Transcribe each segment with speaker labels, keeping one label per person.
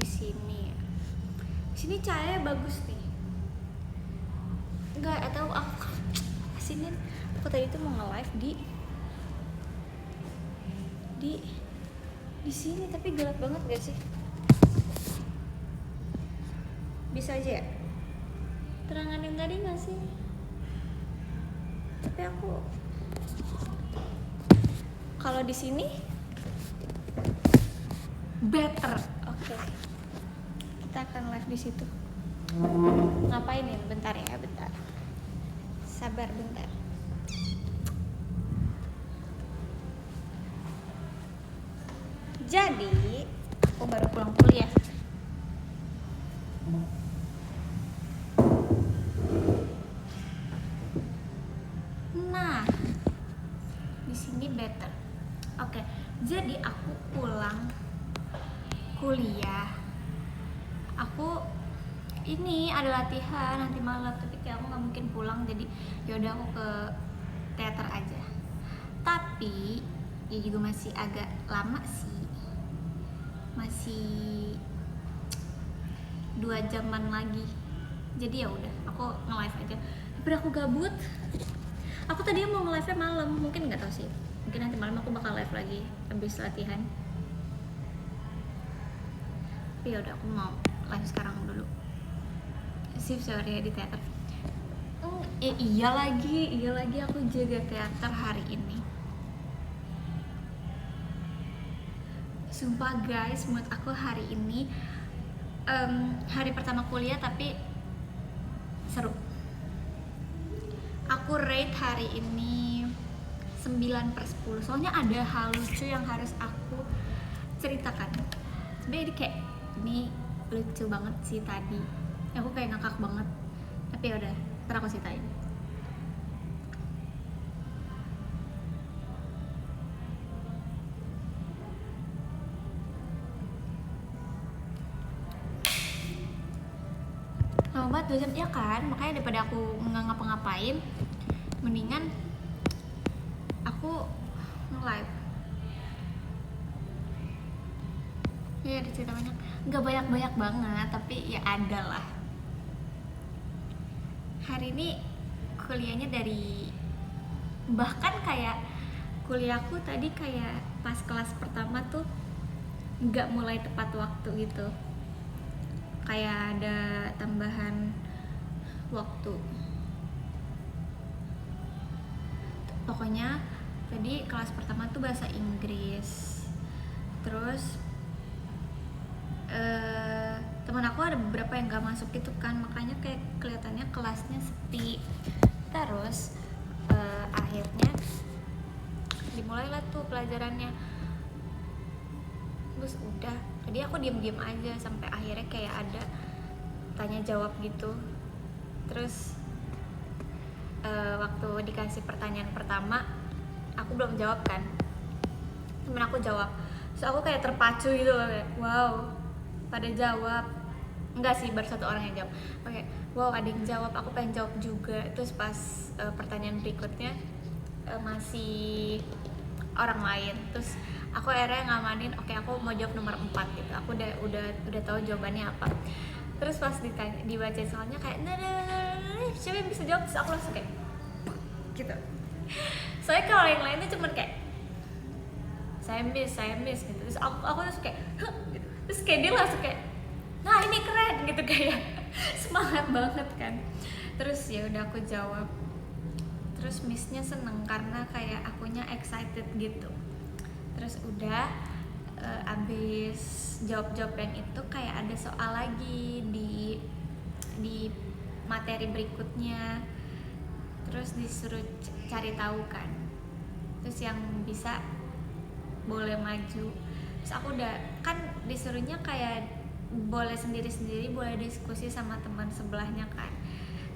Speaker 1: di sini ya. Di sini cahaya bagus nih. Enggak, atau aku sini aku tadi tuh mau nge-live di sini tapi gelap banget gak sih? Bisa aja ya? Terangan yang tadi gak sih? Tapi aku kalau di sini better. Oke. Kita akan live di situ. Ngapain ya? Bentar ya, bentar. Sabar bentar. Jadi, aku baru pulang kuliah. Nah, di sini better. Oke, jadi aku pulang kuliah. Aku ini ada latihan nanti malam, tapi kayak aku nggak mungkin pulang, jadi yaudah aku ke teater aja. Tapi ya juga masih agak lama sih, masih 2 jaman lagi. Jadi ya udah, aku nge-live aja. Daripada aku gabut. Aku tadi mau nge-live-nya malam, mungkin nggak tahu sih. Mungkin nanti malam aku bakal live lagi habis latihan. Tapi ya udah, aku mau live sekarang dulu. Sip, sorry ya di teater. Iya lagi aku jaga teater hari ini. Sumpah guys, menurut aku hari ini hari pertama kuliah tapi seru. Aku rate hari ini 9/10. Soalnya ada hal lucu yang harus aku ceritakan. Sebenernya kayak ini lucu banget sih tadi. Aku kayak ngakak banget. Tapi ya udah, ntar aku ceritain. Lama banget 2 jam ya kan, makanya daripada aku nggak ngapa-ngapain, mendingan aku nge-live. Ya ada cerita banyak, nggak banyak banget, tapi ya ada lah. Hari ini kuliahnya dari, bahkan kayak kuliahku tadi kayak pas kelas pertama tuh nggak mulai tepat waktu gitu. Kayak ada tambahan waktu. Pokoknya tadi kelas pertama tuh bahasa Inggris. Terus teman aku ada beberapa yang gak masuk gitu kan, makanya kayak kelihatannya kelasnya sepi. Terus akhirnya dimulailah tuh pelajarannya. Terus udah, tadi aku diem-diem aja sampai akhirnya kayak ada tanya jawab gitu. Terus waktu dikasih pertanyaan pertama, aku belum jawab kan, temen aku jawab. Terus aku kayak terpacu gitu loh, kayak wow, pada jawab. Enggak sih, baru 1 orang yang jawab. Oke, wow ada yang jawab, aku pengen jawab juga. Terus pas pertanyaan berikutnya masih orang lain. Terus aku akhirnya ngamanin, oke aku mau jawab nomor 4 gitu. Aku udah tahu jawabannya apa. Terus pas dibaca soalnya kayak siapa yang bisa jawab, terus aku langsung kayak gitu. Soalnya kalau yang lain tuh cuman kayak saya miss gitu. Terus aku langsung kayak gitu. Terus kayak dia langsung kayak nah ini keren gitu, kayak semangat banget kan. Terus ya udah aku jawab. Terus missnya seneng karena kayak akunya excited gitu. Terus udah abis jawab yang itu kayak ada soal lagi di materi berikutnya. Terus disuruh cari tahu kan. Terus yang bisa boleh maju. Terus aku udah kan disuruhnya kayak boleh sendiri-sendiri, boleh diskusi sama teman sebelahnya kan.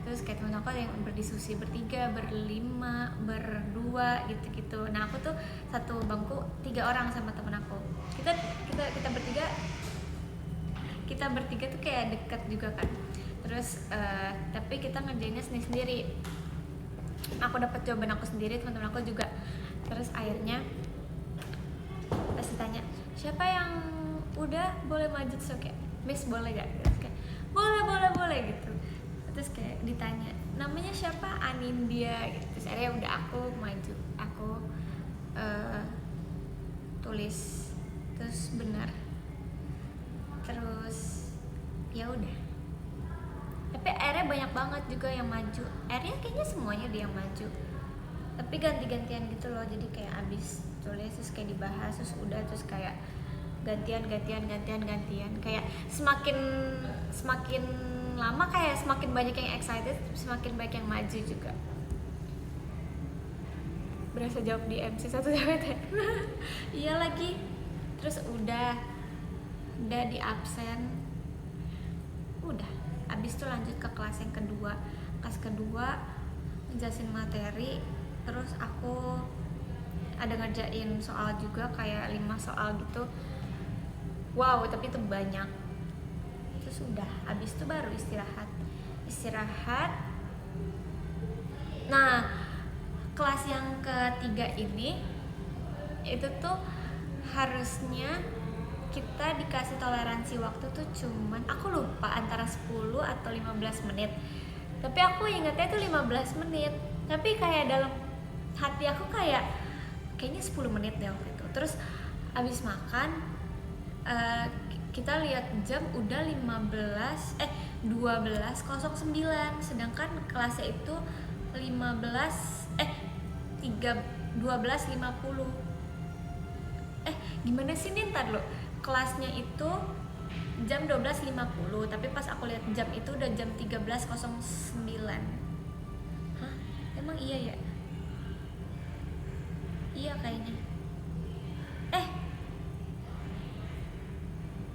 Speaker 1: Terus kayak temen aku ada yang berdiskusi bertiga, berlima, berdua gitu-gitu. Nah aku tuh satu bangku 3 orang sama temen aku. Kita bertiga tuh kayak deket juga kan. Terus tapi kita ngerjainnya sendiri-sendiri. Aku dapat jawaban aku sendiri, teman-teman aku juga. Terus akhirnya pas ditanya siapa yang udah boleh maju, terus kayak Miss boleh gak? Terus kayak boleh gitu. Terus kayak ditanya namanya siapa, Anindya gitu. Terus akhirnya udah aku maju, aku tulis, terus benar, terus ya udah. Tapi akhirnya banyak banget juga yang maju, akhirnya kayaknya semuanya dia yang maju, tapi ganti-gantian gitu loh. Jadi kayak abis tulis terus kayak dibahas, terus udah, terus kayak gantian, kayak semakin lama kayak semakin banyak yang excited, semakin banyak yang maju juga. Berasa jawab di MC satu jawab. Iya lagi. Terus udah di absen, udah abis itu lanjut ke kelas yang kedua. Kelas kedua ngejelasin materi, terus aku ada ngerjain soal juga kayak 5 soal gitu. Wow, tapi itu banyak. Terus udah abis itu baru istirahat. Nah, kelas yang ketiga ini itu tuh harusnya kita dikasih toleransi waktu tuh cuman, aku lupa antara 10 atau 15 menit. Tapi aku ingetnya tuh 15 menit. Tapi kayak dalam hati aku kayaknya 10 menit deh waktu itu. Terus abis makan kita lihat jam udah 12:09, sedangkan kelasnya itu 12:50. Gimana sih nih, ntar lo, kelasnya itu jam 12:50, tapi pas aku lihat jam itu udah jam 13:09. Hah? Emang iya ya? Iya kayaknya.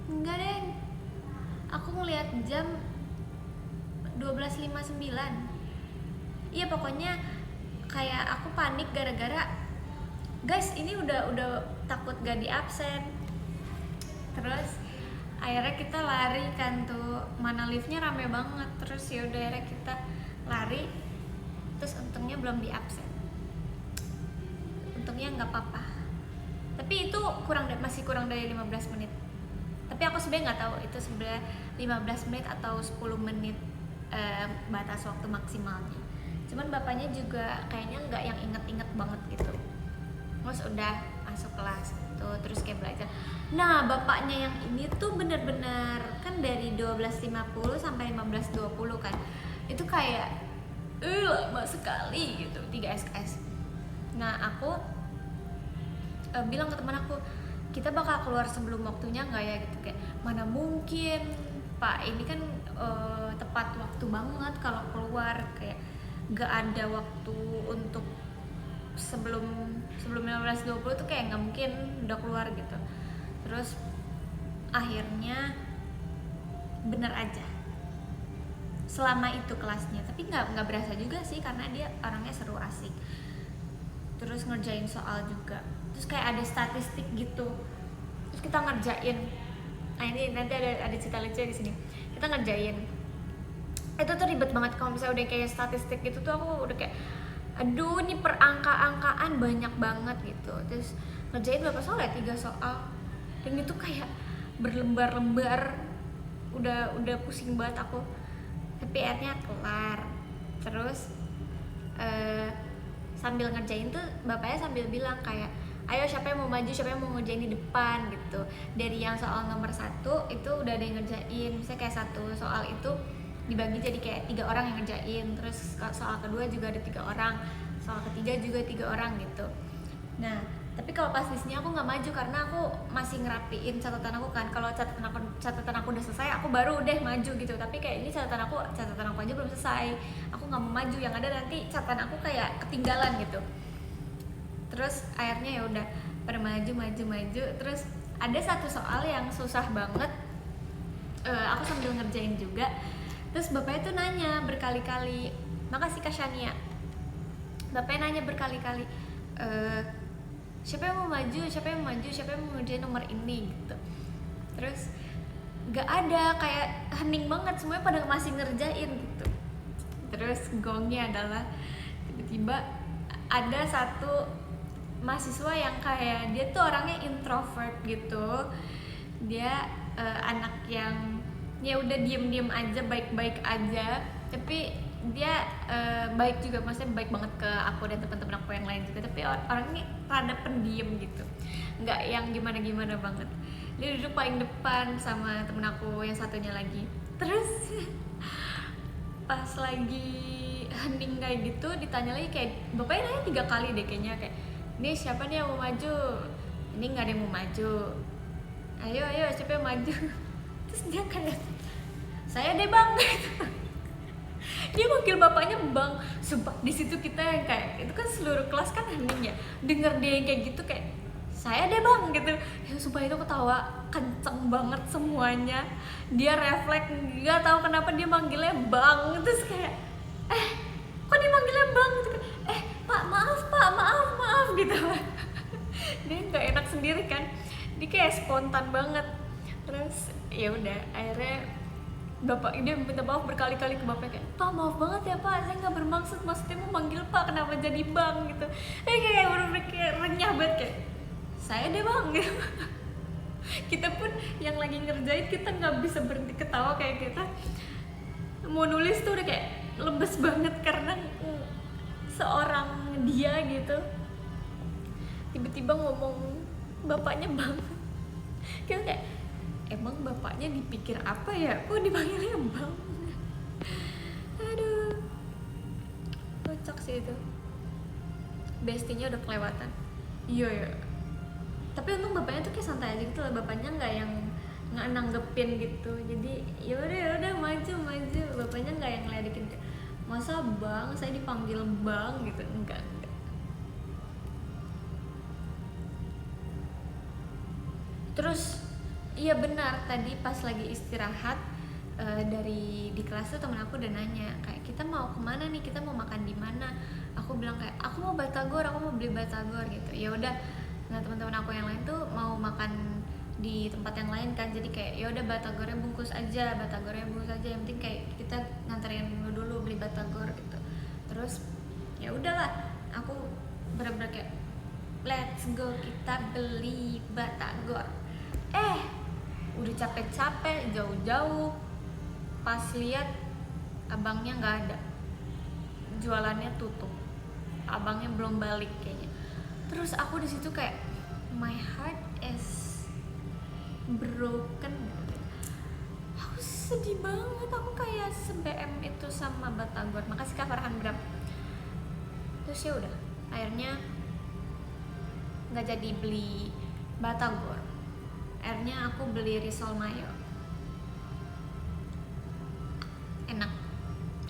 Speaker 1: Enggak deh, aku ngeliat jam 12:59. Iya pokoknya kayak aku panik gara-gara, guys ini udah takut gak di absen. Terus akhirnya kita lari kan tuh, mana liftnya rame banget. Terus ya udah akhirnya kita lari, terus untungnya belum di absen, untungnya nggak apa-apa. Tapi itu masih kurang dari 15 menit. Tapi aku sebenarnya nggak tahu itu sebenarnya 15 menit atau 10 menit batas waktu maksimalnya. Cuman bapaknya juga kayaknya nggak yang inget-inget banget gitu. Terus udah masuk kelas tuh, terus kayak belajar. Nah bapaknya yang ini tuh bener-bener kan dari 12:50 sampai 15:20 kan, itu kayak lama sekali gitu, 3 SKS. Nah aku bilang ke teman aku, kita bakal keluar sebelum waktunya nggak ya gitu, kayak mana mungkin Pak, ini kan tepat waktu banget kalau keluar, kayak nggak ada waktu untuk sebelum 15:20 tuh kayak nggak mungkin udah keluar gitu. Terus akhirnya bener aja selama itu kelasnya, tapi nggak berasa juga sih karena dia orangnya seru, asik. Terus ngerjain soal juga, terus kayak ada statistik gitu, terus kita ngerjain. Nah ini nanti ada cerita lucu di sini. Kita ngerjain itu tuh ribet banget. Kalau misalnya udah kayak statistik gitu tuh aku udah kayak aduh ini perangka-angkaan banyak banget gitu. Terus ngerjain berapa soal ya? 3 soal, dan itu kayak berlembar-lembar, udah pusing banget aku. Tapi akhirnya kelar. Terus sambil ngerjain tuh bapaknya sambil bilang kayak, ayo siapa yang mau maju, siapa yang mau ngerjain di depan gitu. Dari yang soal nomor 1 itu udah ada yang ngerjain, misalnya kayak 1 soal itu dibagi jadi kayak 3 orang yang ngerjain. Terus soal kedua juga ada 3 orang, soal ketiga juga 3 orang gitu. Nah tapi kalau pas di sini aku nggak maju karena aku masih ngerapiin catatan aku kan. Kalau catatan aku udah selesai, aku baru deh maju gitu. Tapi kayak ini catatan aku aja belum selesai, aku nggak mau maju, yang ada nanti catatan aku kayak ketinggalan gitu. Terus akhirnya ya udah pada maju. Terus ada 1 soal yang susah banget, aku sambil ngerjain juga. Terus bapaknya tuh nanya berkali-kali, makasih Kak Shania, bapaknya nanya berkali-kali, siapa yang mau maju, siapa yang mau ngerjain nomor ini gitu. Terus gak ada, kayak hening banget, semuanya pada masih ngerjain gitu. Terus gongnya adalah tiba-tiba ada 1 mahasiswa yang kayak dia tuh orangnya introvert gitu. Dia anak yang ya udah diem aja, baik aja, tapi dia baik juga, maksudnya baik banget ke aku dan teman-teman aku yang lain juga, tapi orangnya rada pendiam gitu, nggak yang gimana banget. Dia duduk paling depan sama temen aku yang satunya lagi. Terus pas lagi hening kayak gitu ditanya lagi, kayak bapaknya nanya 3 kali deh kayaknya, kayak ini siapa nih yang mau maju, ini nggak ada yang mau maju, ayo siapa yang maju. Terus dia kayak, saya deh bang. Dia manggil bapaknya bang. Sumpah di situ kita yang kayak, itu kan seluruh kelas kan hening ya, denger dia yang kayak gitu kayak, saya deh bang gitu ya. Sumpah itu ketawa kenceng banget semuanya. Dia refleks, nggak tahu kenapa dia manggilnya bang. Terus kayak, kok dia manggilnya bang gitu kan, pak maaf gitu. Dia nggak enak sendiri kan, dia kayak spontan banget. Terus ya udah akhirnya bapak dia minta maaf berkali-kali ke bapaknya, kayak, pak maaf banget ya pak, saya nggak bermaksud, maksudnya mau manggil pak, kenapa jadi bang gitu. Kayak bener-bener kayak renyah banget, kayak saya deh bang gitu. Kita pun yang lagi ngerjain kita nggak bisa berhenti ketawa, kayak kita mau nulis tuh udah kayak lemes banget karena seorang dia gitu tiba-tiba ngomong bapaknya bang. Kita kayak, emang bapaknya dipikir apa ya, kok dipanggilnya bang. Aduh, kocak sih itu. Bestinya udah kelewatan. Iya, tapi untung bapaknya tuh kayak santai aja gitu loh, bapaknya nggak yang nggak nanggepin gitu, jadi yaudah maju. Bapaknya nggak yang ngeledekin kayak, masa bang, saya dipanggil bang gitu, enggak. Terus iya benar, tadi pas lagi istirahat dari di kelas tuh temen aku udah nanya kayak, kita mau kemana nih, kita mau makan di mana. Aku bilang kayak, aku mau batagor, aku mau beli batagor gitu. Ya udah, nah teman-teman aku yang lain tuh mau makan di tempat yang lain kan, jadi kayak ya udah batagornya bungkus aja, yang penting kayak kita nganterin dulu beli batagor gitu. Terus ya udahlah, aku bener-bener kayak, let's go, kita beli batagor. Udah capek-capek jauh-jauh, pas lihat abangnya nggak ada, jualannya tutup, abangnya belum balik kayaknya. Terus aku di situ kayak, my heart is broken. Aku sedih banget, aku kayak se-BM itu sama batagor. Makasih Kak Farhan Bram. Terus ya udah, akhirnya nggak jadi beli batagor, akhirnya aku beli risol mayo.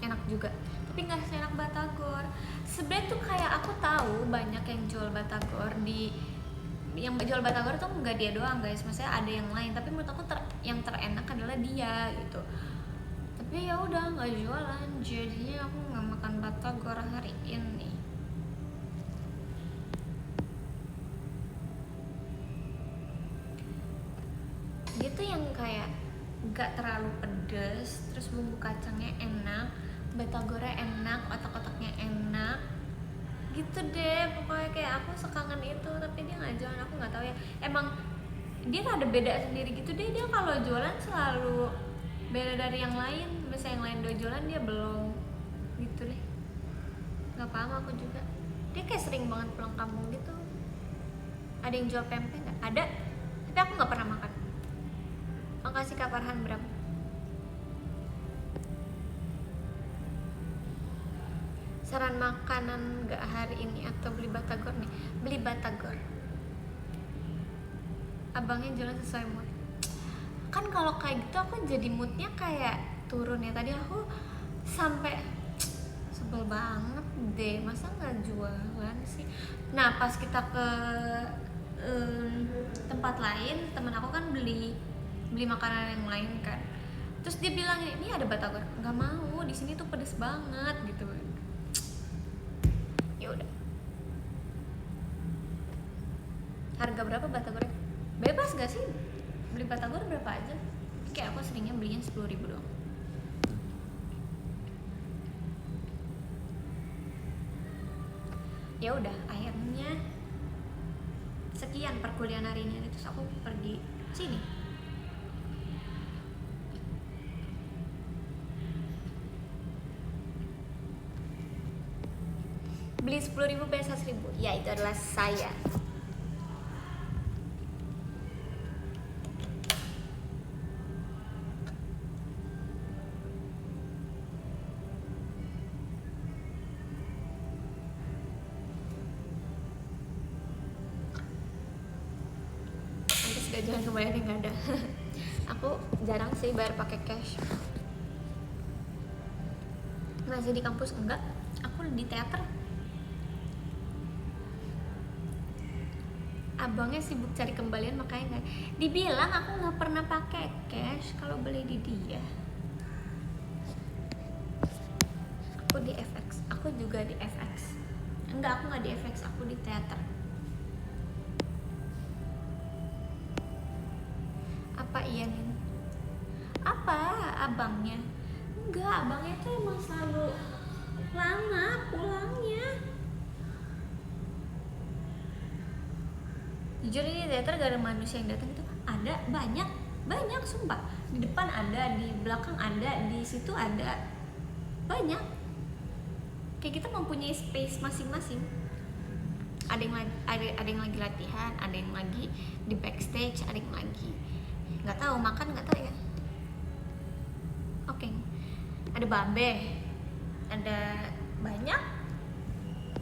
Speaker 1: Enak juga, tapi nggak seenak batagor. Sebenarnya tuh kayak aku tahu banyak yang jual batagor, yang jual batagor tuh nggak dia doang guys, maksudnya ada yang lain, tapi menurut aku yang terenak adalah dia gitu. Tapi ya udah nggak jualan, jadinya aku nggak makan batagor hari ini. Dia tuh yang kayak nggak terlalu pedes, terus bumbu kacangnya enak, batagornya enak, otak-otaknya enak gitu deh. Pokoknya kayak aku sekangen itu, tapi dia nggak jualan. Aku nggak tahu ya, emang dia ada beda sendiri gitu deh. Dia kalau jualan selalu beda dari yang lain, misalnya yang lain udah jualan dia belum gitu deh. Nggak paham aku juga, dia kayak sering banget pulang kampung gitu. Ada yang jual pempek nggak? Ada, tapi aku nggak pernah makan. Makasih Kak Farhan Bram. Saran makanan gak hari ini atau beli batagor nih? Beli batagor, abangnya jualan sesuai mood. Kan kalau kayak gitu aku jadi moodnya kayak turun ya. Tadi aku sampai sebel banget deh, masa nggak jualan sih. Nah pas kita ke tempat lain, temen aku kan beli makanan yang lain kan, terus dia bilang, ini ada batagor, nggak mau, di sini tuh pedes banget gitu. Ya udah, harga berapa batagornya? Bebas gak sih beli batagor berapa aja? Kayak aku seringnya belinya 10.000 doang. Ya udah, akhirnya sekian perkuliahan hari ini. Terus aku pergi sini, beli 10.000 bayar 100.000. Ya, itu adalah saya. Pantes gajian kemarin nggak ada. Aku jarang sih bayar pakai cash. Masih di kampus enggak, aku di teater. Abangnya sibuk cari kembalian makanya nggak. Dibilang aku nggak pernah pakai cash kalau beli di dia. Aku di FX, aku juga di FX. Enggak, aku nggak di FX, aku di teater. Apa iya nih? Apa abangnya? Enggak, abangnya tuh emang selalu lama pulangnya. Jujur ini teater gak ada manusia yang datang itu. Ada, banyak sumpah. Di depan ada, di belakang ada, di situ ada. Banyak. Kayak kita mempunyai space masing-masing. Ada yang lagi latihan, ada yang lagi di backstage, ada yang lagi nggak tahu makan, nggak tahu ya. Oke. Ada babe, ada banyak.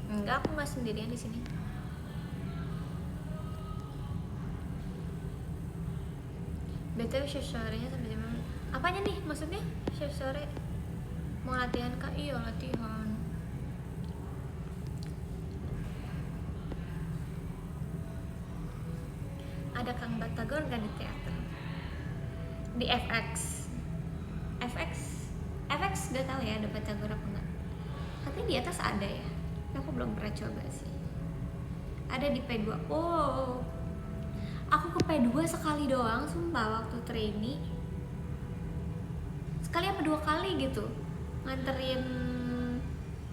Speaker 1: Enggak, aku nggak sendirian di sini. BTW shift sorenya sampai jam berapa? Apanya nih maksudnya shift sore? Mau latihan kak? Iya latihan. Ada Kang Batagor gak di teater? Di FX gak tahu ya ada Batagor apa enggak. Tapi di atas ada ya. Aku belum pernah coba sih. Ada di P2. Oh, aku ke P2 sekali doang sumpah waktu trainee. Sekali apa 2 kali gitu. Nganterin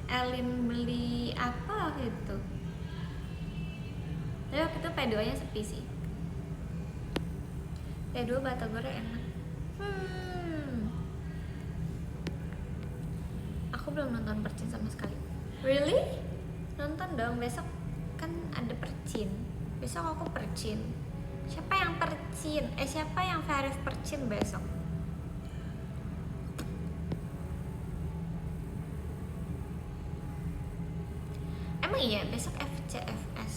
Speaker 1: Elin beli apa gitu. Tapi waktu itu P2 nya sepi sih. P2 Batagornya enak. Aku belum nonton Percin sama sekali. Really? Nonton dong, besok kan ada Percin. Besok aku Percin. Siapa yang Percin? Siapa yang Farif Percin besok? Emang iya besok FCFS.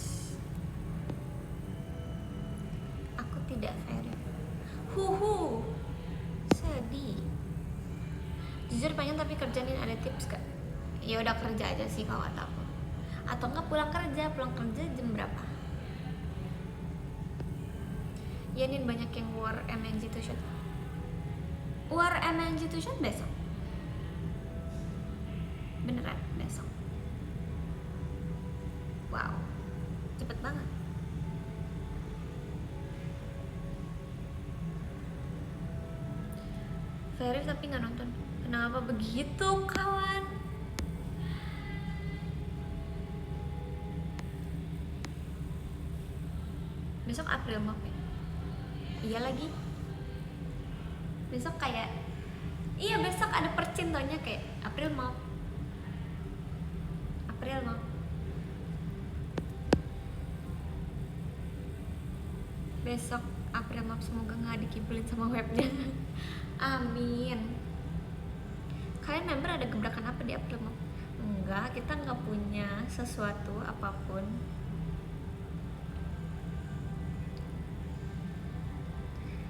Speaker 1: Aku tidak Farif. Huhu. Sedih. Jujur pengen tapi kerjaan ada tips gak? Ya udah kerja aja sih kalau kata aku. Atau enggak pulang kerja jam berapa? Ya nih banyak yang war MNG to shoot. War MNG to shoot besok. Beneran besok. Wow, cepet banget. Ferry tapi nggak nonton. Kenapa begitu kawan? Besok April Mop ya? Iya lagi. Besok kayak iya besok ada percintonya kayak April Mop. Besok April Mop semoga nggak dikibulin sama webnya. Amin. Kalian member ada gebrakan apa di April Mop? Enggak, kita nggak punya sesuatu apapun.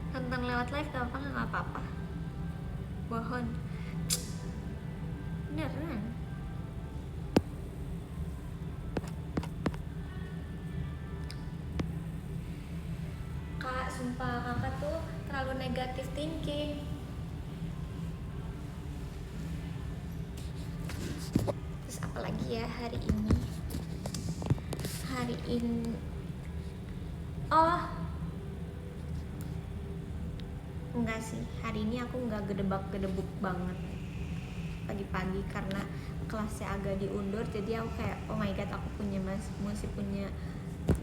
Speaker 1: Nonton lewat live gak apa-apa, nggak apa-apa. Bohong. Beneran. Kak, sumpah kakak tuh terlalu negatif thinking. Terus apalagi ya hari ini? Oh, enggak sih, hari ini aku nggak gedebak-gedebuk banget pagi-pagi karena kelasnya agak diundur, jadi aku kayak oh my god aku masih punya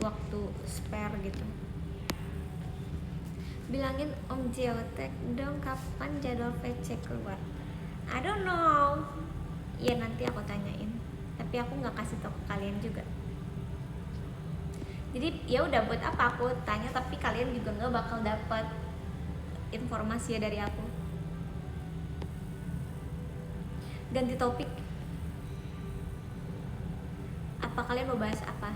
Speaker 1: waktu spare gitu. Bilangin Om Geotek dong kapan jadwal VC keluar. I don't know. Ya nanti aku tanyain. Tapi tapi aku nggak kasih tau ke kalian juga. Jadi ya udah, buat apa aku tanya tapi kalian juga nggak bakal dapat informasi dari aku. Ganti topik. Apa kalian mau bahas apa?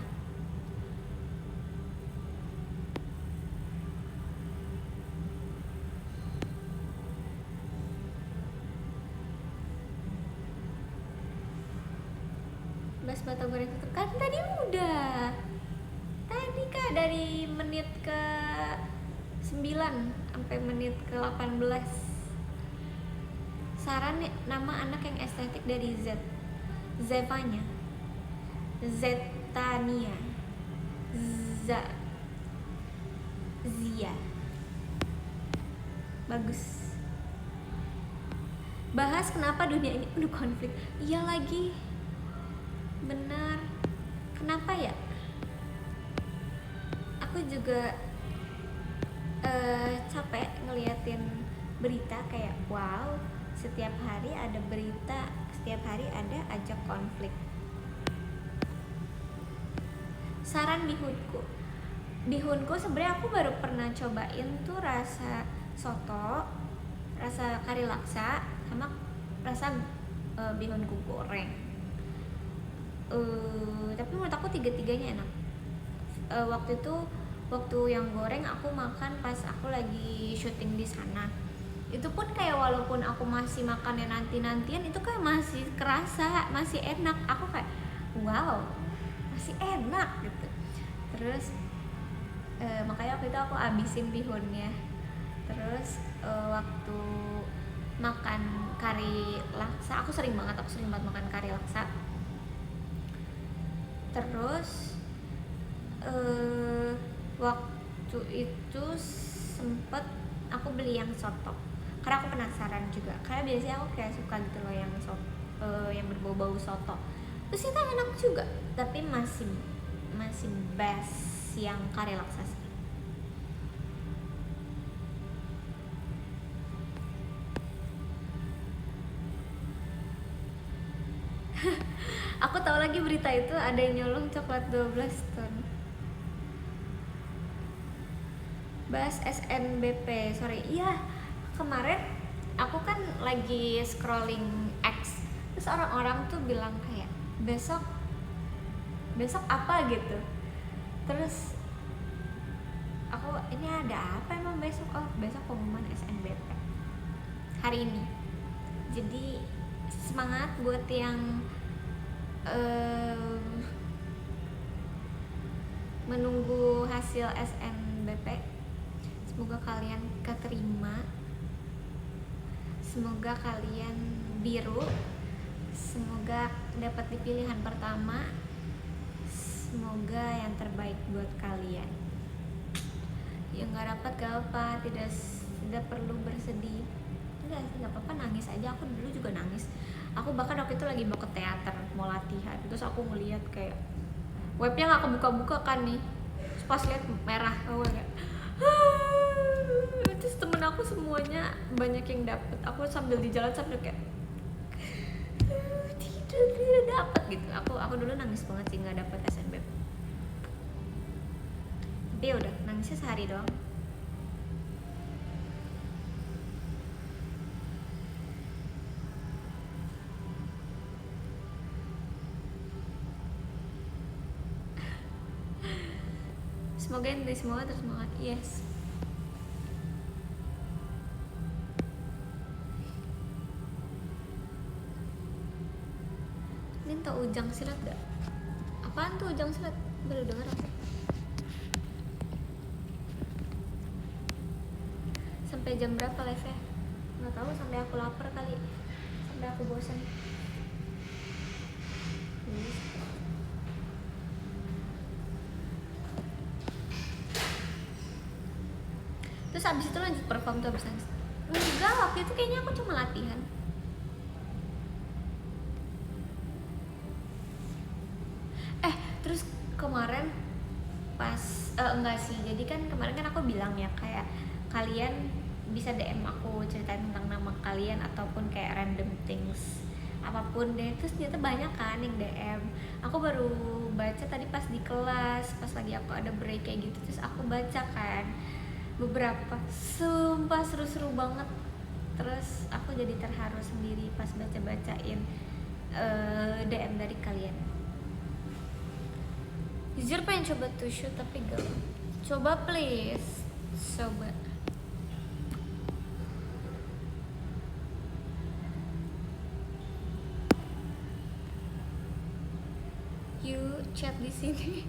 Speaker 1: Bahas batagor goreng tutup kan tadi udah. Tadi kak dari menit ke 9 sampai menit ke 18. Saran nih, nama anak yang estetik dari Z. Zevanya, Zetania, Zia. Bagus. Bahas kenapa dunia ini penuh konflik. Iya lagi. Benar. Kenapa ya? Aku juga capek ngeliatin berita kayak wow, setiap hari ada berita, setiap hari ada aja konflik. Saran bihunku sebenarnya aku baru pernah cobain tuh rasa soto, rasa kari laksa, sama rasa bihunku goreng. Tapi menurut aku tiga-tiganya enak. Waktu yang goreng aku makan pas aku lagi syuting di sana. Itu pun kayak walaupun aku masih makannya nanti-nantian, itu kayak masih kerasa, masih enak. Aku kayak wow, masih enak gitu. Terus makanya waktu itu aku abisin bihunnya. Terus waktu makan kari laksa, aku sering banget makan kari laksa. Terus waktu itu sempet aku beli yang soto karena aku penasaran juga, karena biasanya aku kayak suka gitu loh yang yang berbau-bau soto. Terus itu enak juga, tapi masih best yang kari laksa sih. Aku tahu lagi berita itu ada yang nyolong coklat 12 ton. Bahas SNBP, sorry. Iya, kemarin aku kan lagi scrolling X, terus orang-orang tuh bilang kayak besok apa gitu. Terus aku, ini ada apa emang besok? Oh, besok pengumuman SNBP hari ini. Jadi semangat buat yang menunggu hasil SNBP. Semoga kalian keterima, semoga kalian biru, semoga dapat di pilihan pertama, semoga yang terbaik buat kalian. Yang nggak dapat gak apa, tidak perlu bersedih. Nggak apa-apa, nangis aja. Aku dulu juga nangis. Aku bahkan waktu itu lagi mau ke teater, mau latihan, terus aku ngeliat kayak webnya nggak kebuka-buka kan nih. Terus pas lihat merah, aku kayak terus temen aku semuanya banyak yang dapet. Aku sambil di jalan sambil kayak tidak dapet gitu. Aku dulu nangis banget sih nggak dapet SNBP. Tapi ya udah, nangisnya sehari doang. Semoga ente semua terus semangat. Yes. Ini tau ujang silat gak? Apaan tuh ujang silat? Baru denger aku. Sampai jam berapa live-nya? Nggak tahu, sampai aku lapar kali, sampai aku bosan. Terus abis itu lanjut perform tuh abis nangis? Enggak, waktu itu kayaknya aku cuma latihan. Terus kemarin pas enggak sih, jadi kan kemarin kan aku bilang ya kayak kalian bisa DM aku ceritain tentang nama kalian ataupun kayak random things apapun deh. Terus ternyata banyak kan yang DM. Aku baru baca tadi pas di kelas, pas lagi aku ada break kayak gitu, terus aku baca kan beberapa, sumpah seru-seru banget. Terus aku jadi terharu sendiri pas baca-bacain DM dari kalian. Jujur pengen coba to shoot tapi gak. Coba please, coba. You chat di sini.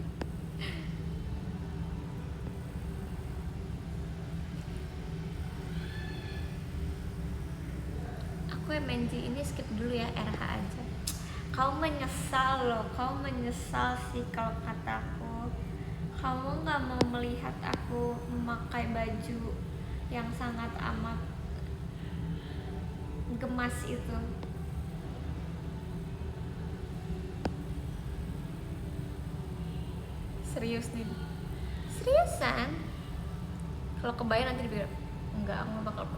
Speaker 1: Aku MNG ini skip dulu ya, RH aja. Kau menyesal loh, kau menyesal sih kalau kataku. Kamu nggak mau melihat aku memakai baju yang sangat amat gemas itu. Serius nih, seriusan. Kalau kebaya nanti dibilang enggak,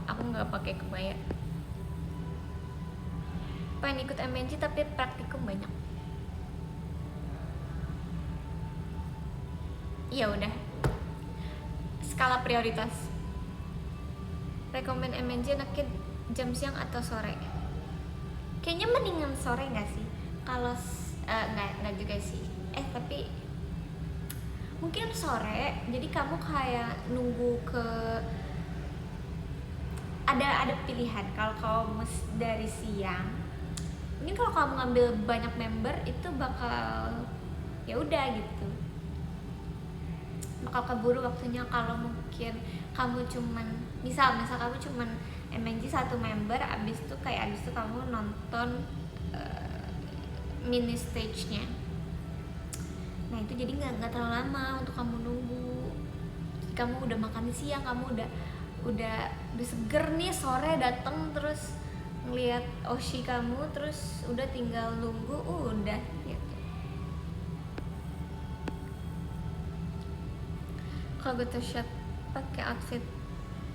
Speaker 1: aku nggak pakai kebaya. Pengen ikut MNG tapi praktikum banyak. Ya udah, skala prioritas. Rekomen MNG enaknya jam siang atau sore? Kayaknya mendingan sore nggak sih? Kalau nggak juga sih. Tapi mungkin sore. Jadi kamu kayak nunggu ke ada pilihan. Kalau kamu dari siang, mungkin kalau kamu ngambil banyak member itu bakal ya udah gitu, bakal keburu waktunya. Kalau mungkin kamu cuman misal kamu cuman MNG satu member, abis itu kamu nonton mini stage-nya. Nah itu jadi nggak terlalu lama untuk kamu nunggu. Kamu udah makan siang, kamu udah seger nih, sore dateng terus ngeliat Oshi kamu, terus udah tinggal nunggu, udah gitu. Kalau gitu shot pakai outfit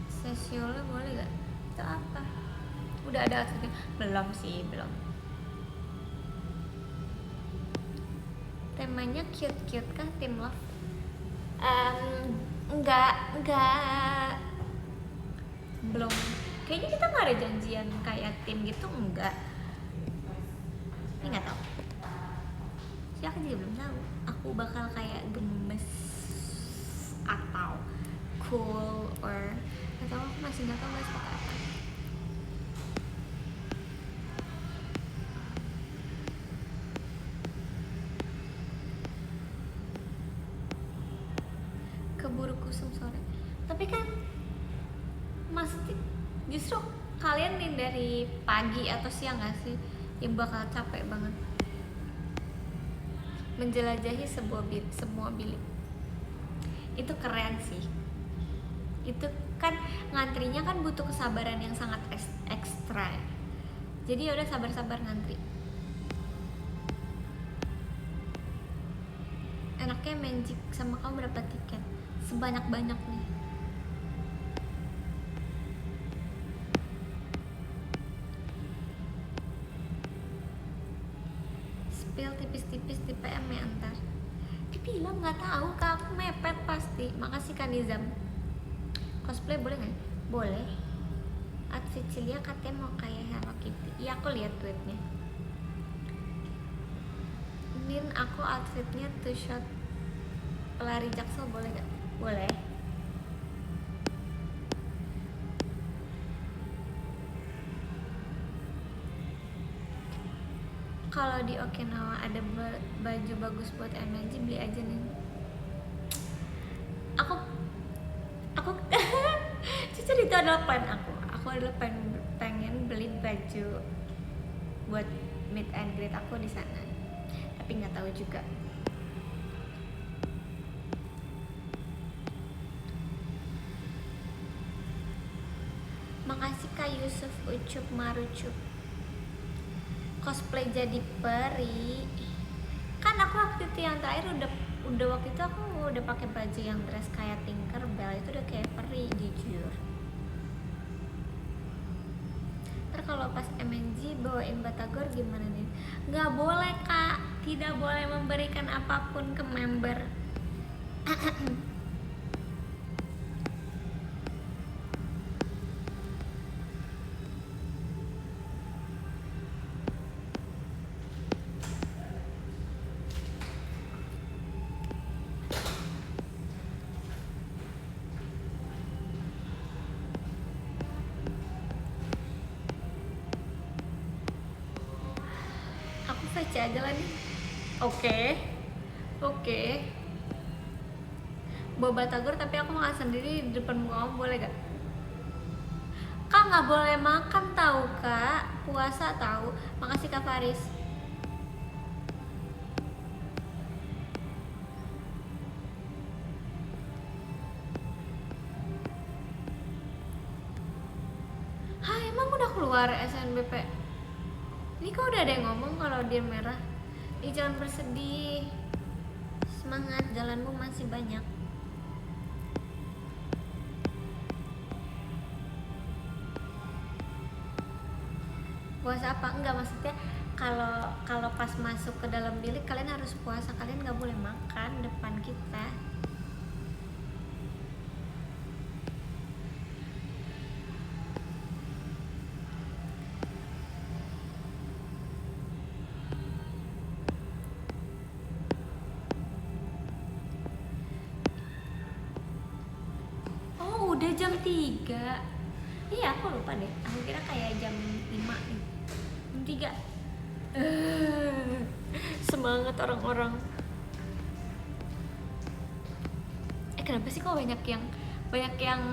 Speaker 1: sesiolnya boleh gak? Itu apa? Udah ada outfitnya? Belum sih, belum. Temanya cute-cute kah, Team Love? Enggak belum. Kayaknya kita nggak ada janjian kayak tim gitu, enggak. Ini nggak tahu. Sih aku juga belum tahu. Aku bakal kayak gemes atau cool atau aku masih nggak tahu mas pakai apa. Keburu kusum sore. Tapi kan maksudnya justru kalian nih dari pagi atau siang gak sih yang bakal capek banget menjelajahi semua bilik. Itu keren sih. Itu kan ngantrinya kan butuh kesabaran yang sangat ekstra. Jadi yaudah sabar-sabar ngantri. Enaknya Magic sama kamu berapa tiket? Sebanyak-banyak nih. Spill tipis-tipis di PM ya antar. Dibilang nggak tahu kak, aku mepet pasti. Makasih Kanizam. Cosplay boleh nggak? Boleh. Outfit Cilia katanya mau kayak Hello Kitty. Iya aku lihat tweetnya. Nin aku outfitnya two shot pelari Jaksel boleh nggak? Boleh. Kalau di Okinawa ada baju bagus buat MLG, beli aja nih. Aku jujur itu adalah plan aku adalah pengen beli baju buat meet and greet aku di sana, tapi nggak tahu juga. Makasih Kak Yusuf Ucup Marucup. Cosplay jadi peri kan aku waktu itu yang terakhir udah waktu itu aku udah pakai baju yang dress kayak Tinkerbell, itu udah kayak peri jujur. Ntar kalau pas MNG bawain batagor gimana nih? Nggak boleh kak, tidak boleh memberikan apapun ke member. Aku VC aja lah nih. Oke. Bawa batagor tapi aku makan sendiri di depan muka kamu, boleh gak? Kak nggak boleh makan tahu kak, puasa tahu. Makasih Kak Faris. Hah, emang udah keluar SNBP? Ini kok udah ada yang ngomong kalau dia merah. Ih, jangan bersedih. Semangat, jalanmu masih banyak. Puasa apa? Enggak, maksudnya kalau pas masuk ke dalam bilik kalian harus puasa, kalian nggak boleh makan depan kita. Oh, udah jam 3. Iya, aku lupa deh. Aku kira kayak jam 5 nih. Jam 3. Semangat orang-orang. Kenapa sih kok banyak yang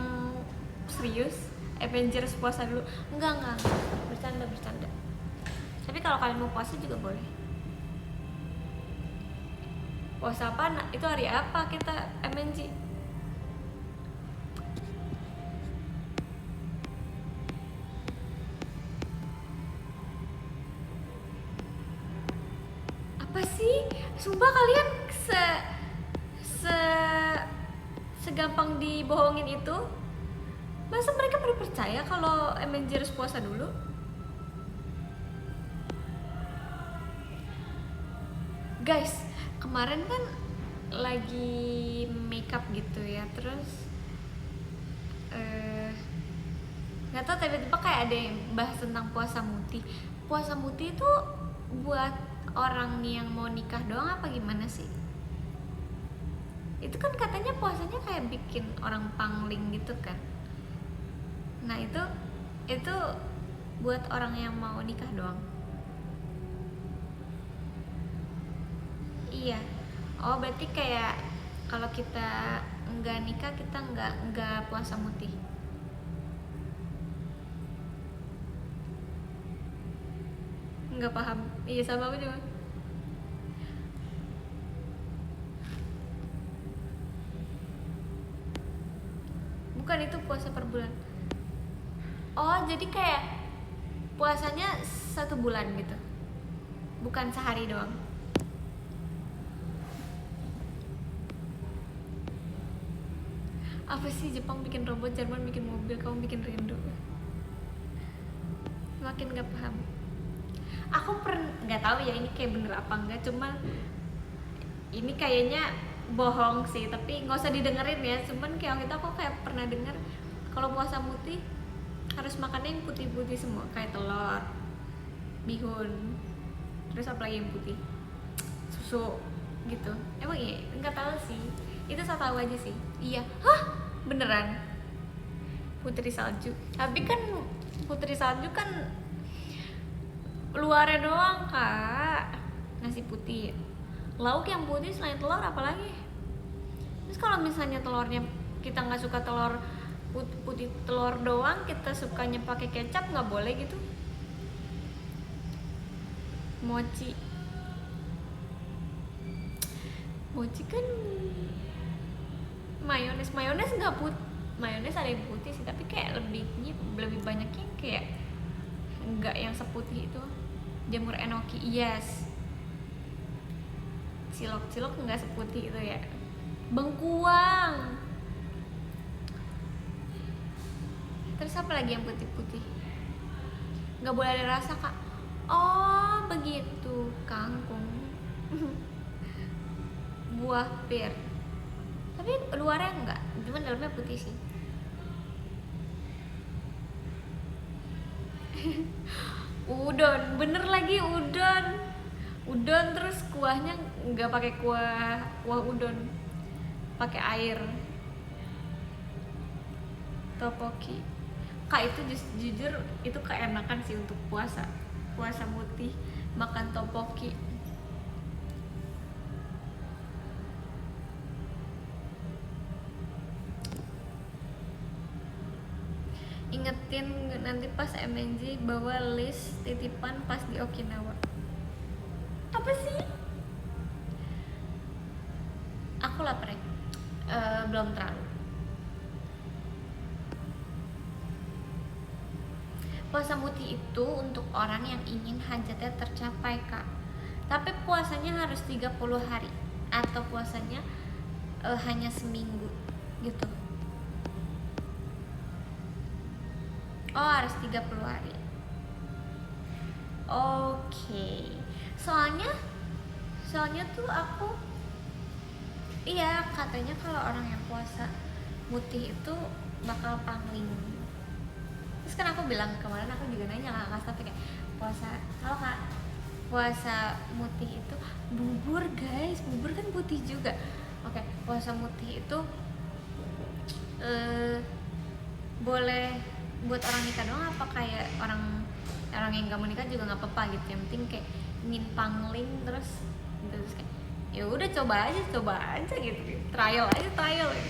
Speaker 1: serius? Avengers puasa dulu. Enggak. Bercanda. Tapi kalau kalian mau puasa juga boleh. Puasa apa? Itu hari apa kita MNG? Apa sih? Sumpah kalian segampang dibohongin itu? Masa mereka pada percaya kalau MNG harus puasa dulu? Guys, kemarin kan lagi makeup gitu ya, terus nggak tahu tiba-tiba kayak ada yang bahas tentang puasa muti. Puasa muti itu buat orang yang mau nikah doang apa gimana sih? Itu kan katanya puasanya kayak bikin orang pangling gitu kan. Nah itu buat orang yang mau nikah doang. Iya. Oh, berarti kayak kalau kita nggak nikah kita nggak puasa muti. Nggak paham. Iya, sama aku juga. Bukan, itu puasa per bulan. Oh, jadi kayak puasanya 1 bulan gitu, bukan sehari doang. Apa sih, Jepang bikin robot, Jerman bikin mobil, kamu bikin rindu. Makin nggak paham. Aku nggak tahu ya ini kayak bener apa enggak, cuman ini kayaknya bohong sih, tapi nggak usah didengerin ya. Cuman kayak waktu itu aku kayak pernah denger kalau puasa muti harus makannya yang putih-putih semua, kayak telur, bihun, terus apa lagi yang putih, susu gitu. Emang iya? Nggak tahu sih, itu saya tahu aja sih. Iya, hah, beneran putri salju. Tapi kan putri salju kan luarnya doang kak, nasi putih. Lauk yang putih selain telur apalagi? Terus kalau misalnya telurnya kita nggak suka telur putih telur doang, kita sukanya pakai kecap, nggak boleh gitu. Mochi kan mayones nggak mayones ada yang putih sih, tapi kayak lebih banyaknya kayak nggak yang seputih itu. Jamur enoki, yes. Cilok nggak seputih itu ya. Bengkuang. Terus apa lagi yang putih-putih? nggak boleh ada rasa kak. Oh begitu, kangkung. Buah pir, tapi luarnya enggak, cuman dalamnya putih sih. Udon, bener lagi udon. Udon terus kuahnya nggak pakai kuah udon, pakai air. Topoki, kak itu jujur itu keenakan sih untuk puasa mutih makan topoki. Ingetin nanti pas MNJ bawa list titipan pas di Okinawa. Apa sih? Aku lapar ya. Belum terlalu. Puasa mutih itu untuk orang yang ingin hajatnya tercapai kak. Tapi puasanya harus 30 hari atau puasanya hanya seminggu gitu. Oh harus 30 hari. Oke. Soalnya tuh aku, iya katanya kalau orang yang puasa mutih itu bakal pangling. Terus kan aku bilang kemarin, aku juga nanya lah kak tapi kayak puasa, halo kak, puasa mutih itu bubur guys, bubur kan putih juga. Oke, puasa mutih itu boleh buat orang nikah doang apa kayak orang yang gak mau nikah juga nggak apa-apa gitu, yang penting kayak ingin pangling terus kayak ya udah coba aja gitu, trial ya.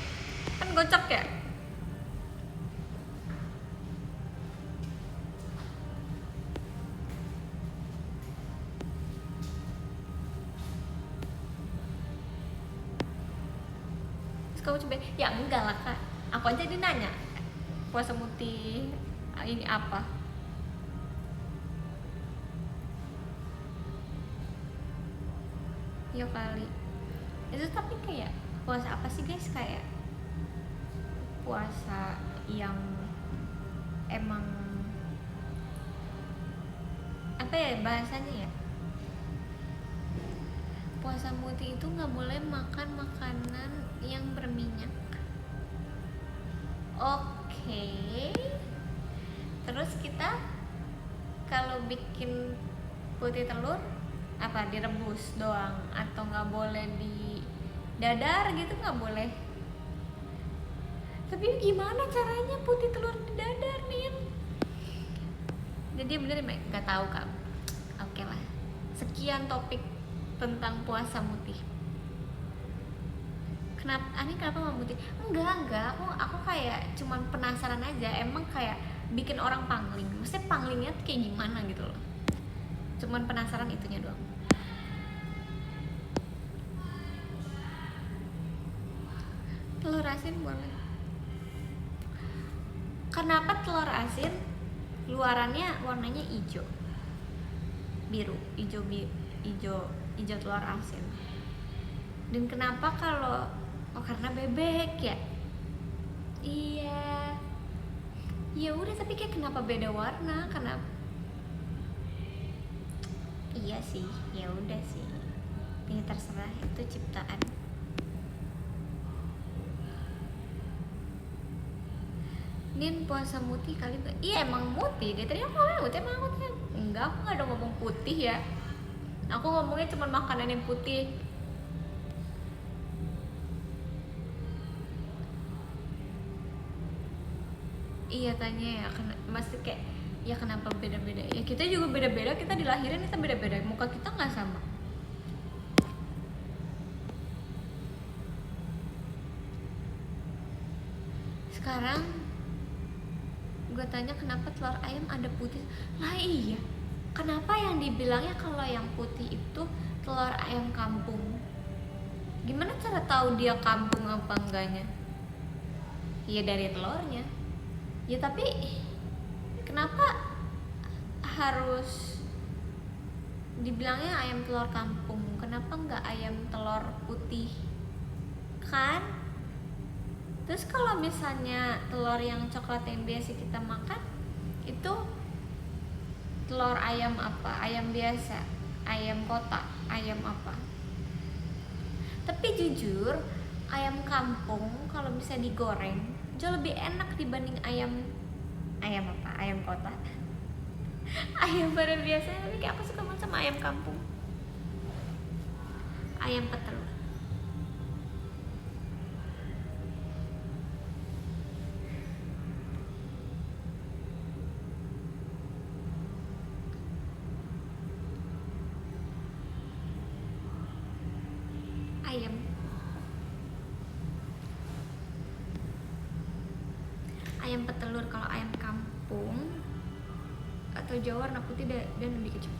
Speaker 1: Kan gocok ya. Terus kamu coba ya? Enggak lah kak, aku aja dinanya puasa mutih ini apa. Ya kali itu, tapi kayak puasa apa sih guys, kayak puasa yang emang apa ya bahasanya ya, puasa mutih itu nggak boleh makan makanan yang berminyak. Oke. Terus kita kalau bikin putih telur apa direbus doang atau nggak boleh di dadar gitu, nggak boleh. Tapi gimana caranya putih telur di dadar nih? Jadi bener nggak tahu kak. Oke lah, sekian topik tentang puasa mutih. Kenapa mau mutih? Enggak, aku kayak cuman penasaran aja, emang kayak bikin orang pangling. Maksudnya panglingnya tuh kayak gimana gitu loh. Cuman penasaran itunya doang. Telur asin boleh. Kenapa telur asin luarannya warnanya hijau, biru, hijau telur asin? Dan kenapa kalau karena bebek ya? Iya. Ya udah, tapi kayak kenapa beda warna? Kenapa? Iya sih, ya udah sih. Ini terserah, itu ciptaan. Nin puasa mutih kali gak? Iya emang mutih deh, tadi aku ngomong mutih, emang aku enggak, aku gak ada ngomong putih ya. Aku ngomongnya cuma makanan yang putih. Iya tanya ya, masih kayak ya kenapa beda-beda? Ya kita juga beda-beda, kita dilahirin kita beda-beda, muka kita nggak sama. Sekarang gue tanya kenapa telur ayam ada putih? Lah iya, kenapa yang dibilangnya kalau yang putih itu telur ayam kampung? Gimana cara tahu dia kampung apa enggaknya? Iya dari telurnya. Ya tapi kenapa harus dibilangnya ayam telur kampung? Kenapa nggak ayam telur putih? Kan? Terus kalau misalnya telur yang coklat yang biasa kita makan itu telur ayam apa, ayam biasa, ayam kotak, ayam apa. Tapi jujur ayam kampung kalau bisa digoreng jauh lebih enak dibanding ayam apa, ayam kotak. Ayam pada biasanya, tapi kayak aku suka banget sama ayam kampung, ayam petelur. Ayam petelur. Kalau ayam kampung atau Jawa warna putih dan lebih kecil.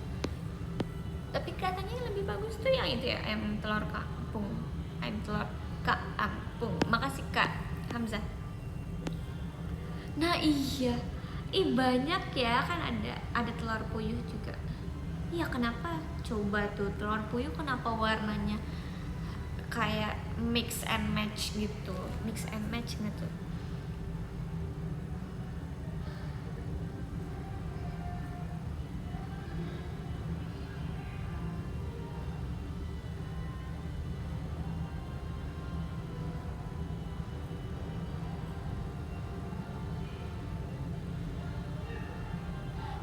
Speaker 1: Tapi katanya yang lebih bagus tuh yang itu ya, ayam telur kampung, ayam telur kampung. Makasih Kak Hamzah. Nah iya, banyak ya kan, ada telur puyuh juga. Iya, kenapa coba tuh telur puyuh kenapa warnanya kayak mix and match gitu, gitu.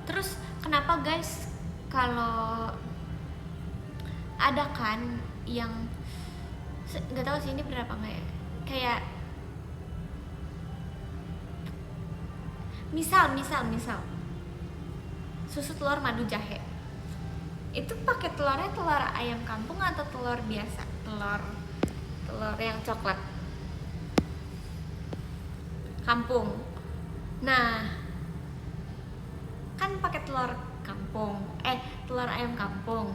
Speaker 1: Terus kenapa guys, kalau ada kan yang nggak tahu sih ini berapa nggak ya, kayak misal susu telur madu jahe itu pakai telurnya telur ayam kampung atau telur biasa, telur yang coklat kampung. Nah kan pakai telur kampung, telur ayam kampung.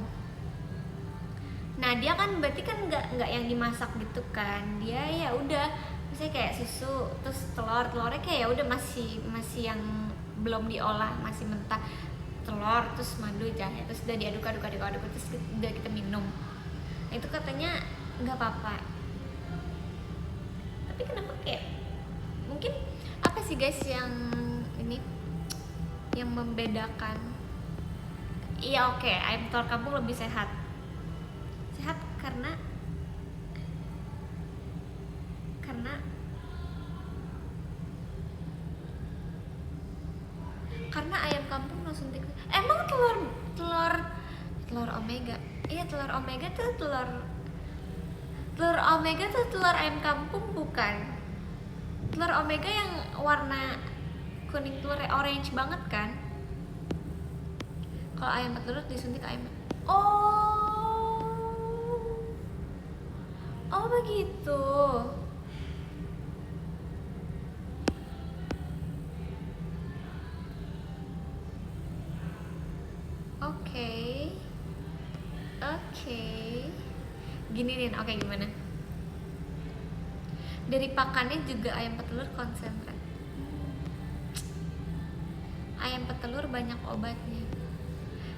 Speaker 1: Nah dia kan berarti kan nggak yang dimasak gitu kan, dia ya udah misalnya kayak susu terus telurnya kayak ya udah masih yang belum diolah, masih mentah, telur terus madu jahe terus udah diaduk terus udah kita minum. Nah, itu katanya nggak apa-apa. Tapi kenapa kayak mungkin apa sih guys yang ini yang membedakan? Iya oke, ayam telur kampung lebih sehat karena ayam kampung langsung emang telur omega. Iya, telur omega tuh telur omega tuh telur ayam kampung bukan? Telur omega yang warna kuning, telur orange banget kan? Kalau ayam petelur disuntik ayam. Oh begitu. Oke. Gini nih, oke gimana? Dari pakannya juga ayam petelur konsentrat. Ayam petelur banyak obatnya.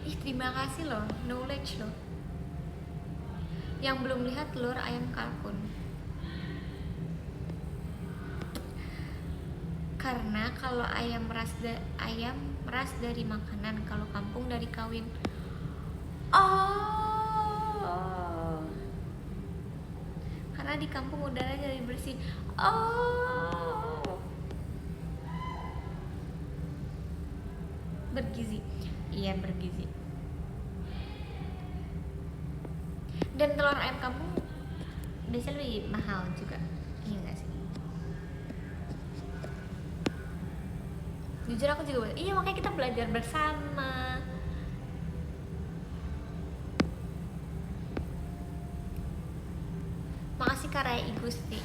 Speaker 1: Terima kasih loh, knowledge loh. Yang belum lihat telur ayam kalkun. Karena kalau ayam meras dari makanan, kalau kampung dari kawin. Karena di kampung udara jadi bersih. Bergizi. Iya, bergizi. Dan telur ayam kampung biasanya lebih mahal juga. Iya gak sih? Jujur aku juga, makanya kita belajar bersama. Makasih Kak Rai Igusti.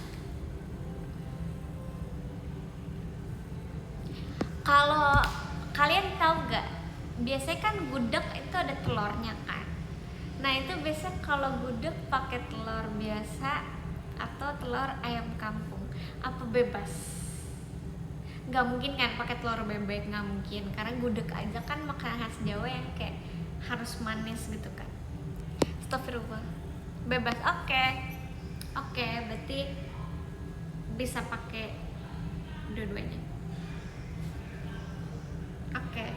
Speaker 1: Kalau kalian tahu gak, biasanya kan gudeg itu ada telurnya kan. Nah itu biasa kalau gudeg pakai telur biasa atau telur ayam kampung, apa bebas? Nggak mungkin kan pakai telur bebek, nggak mungkin, karena gudeg aja kan makanan khas Jawa yang kayak harus manis gitu kan. Astagfirullah. Bebas. Oke, berarti bisa pakai dua-duanya. Oke.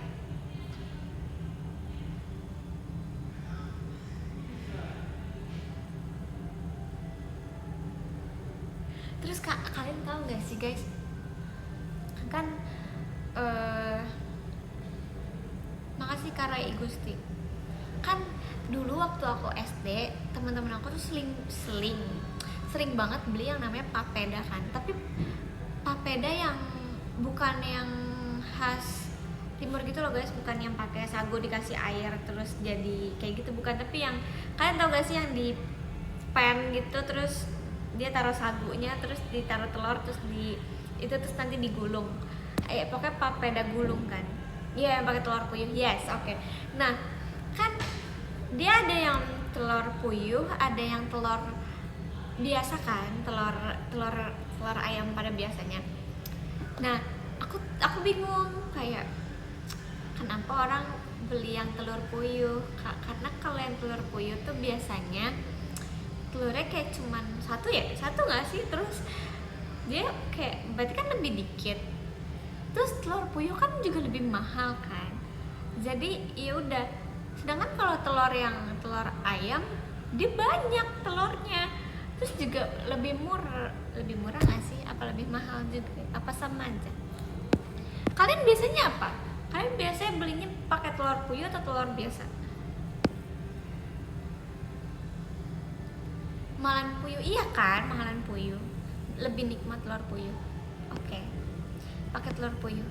Speaker 1: Terus kalian tahu gak sih guys, kan makasih Karai Gusti, kan dulu waktu aku SD teman-teman aku tuh sering banget beli yang namanya papeda kan, tapi papeda yang bukan yang khas timur gitu loh guys, bukan yang pakai sagu dikasih air terus jadi kayak gitu, bukan, tapi yang kalian tau gak sih yang di pan gitu, terus dia taruh sagunya, terus ditaruh telur, terus itu terus nanti digulung, pokoknya papeda gulung kan, iya yang pakai telur puyuh, yes, oke. Nah kan dia ada yang telur puyuh, ada yang telur biasa kan, telur ayam pada biasanya. Nah aku bingung kayak kenapa orang beli yang telur puyuh, karena kalau yang telur puyuh tuh biasanya telurnya kayak cuman satu nggak sih, terus dia kayak berarti kan lebih dikit, terus telur puyuh kan juga lebih mahal kan, jadi ya udah. Sedangkan kalau telur ayam dia banyak telurnya, terus juga lebih murah nggak sih, apa lebih mahal juga, apa sama aja? Kalian biasanya apa? Kalian biasanya belinya pakai telur puyuh atau telur biasa? Malan puyuh, iya kan, malan puyuh lebih nikmat telur puyuh. Oke, pakai telur puyuh.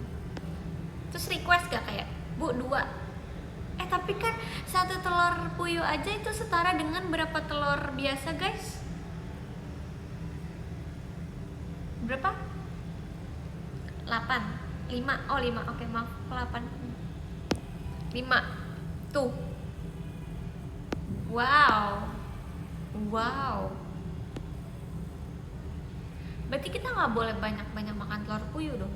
Speaker 1: Terus request gak kayak, Bu 2? Tapi kan satu telur puyuh aja itu setara dengan berapa telur biasa guys? Berapa? 8? 5? Oh 5, oke, maaf, 8 5 tuh. Wow, berarti kita nggak boleh banyak makan telur puyuh dong.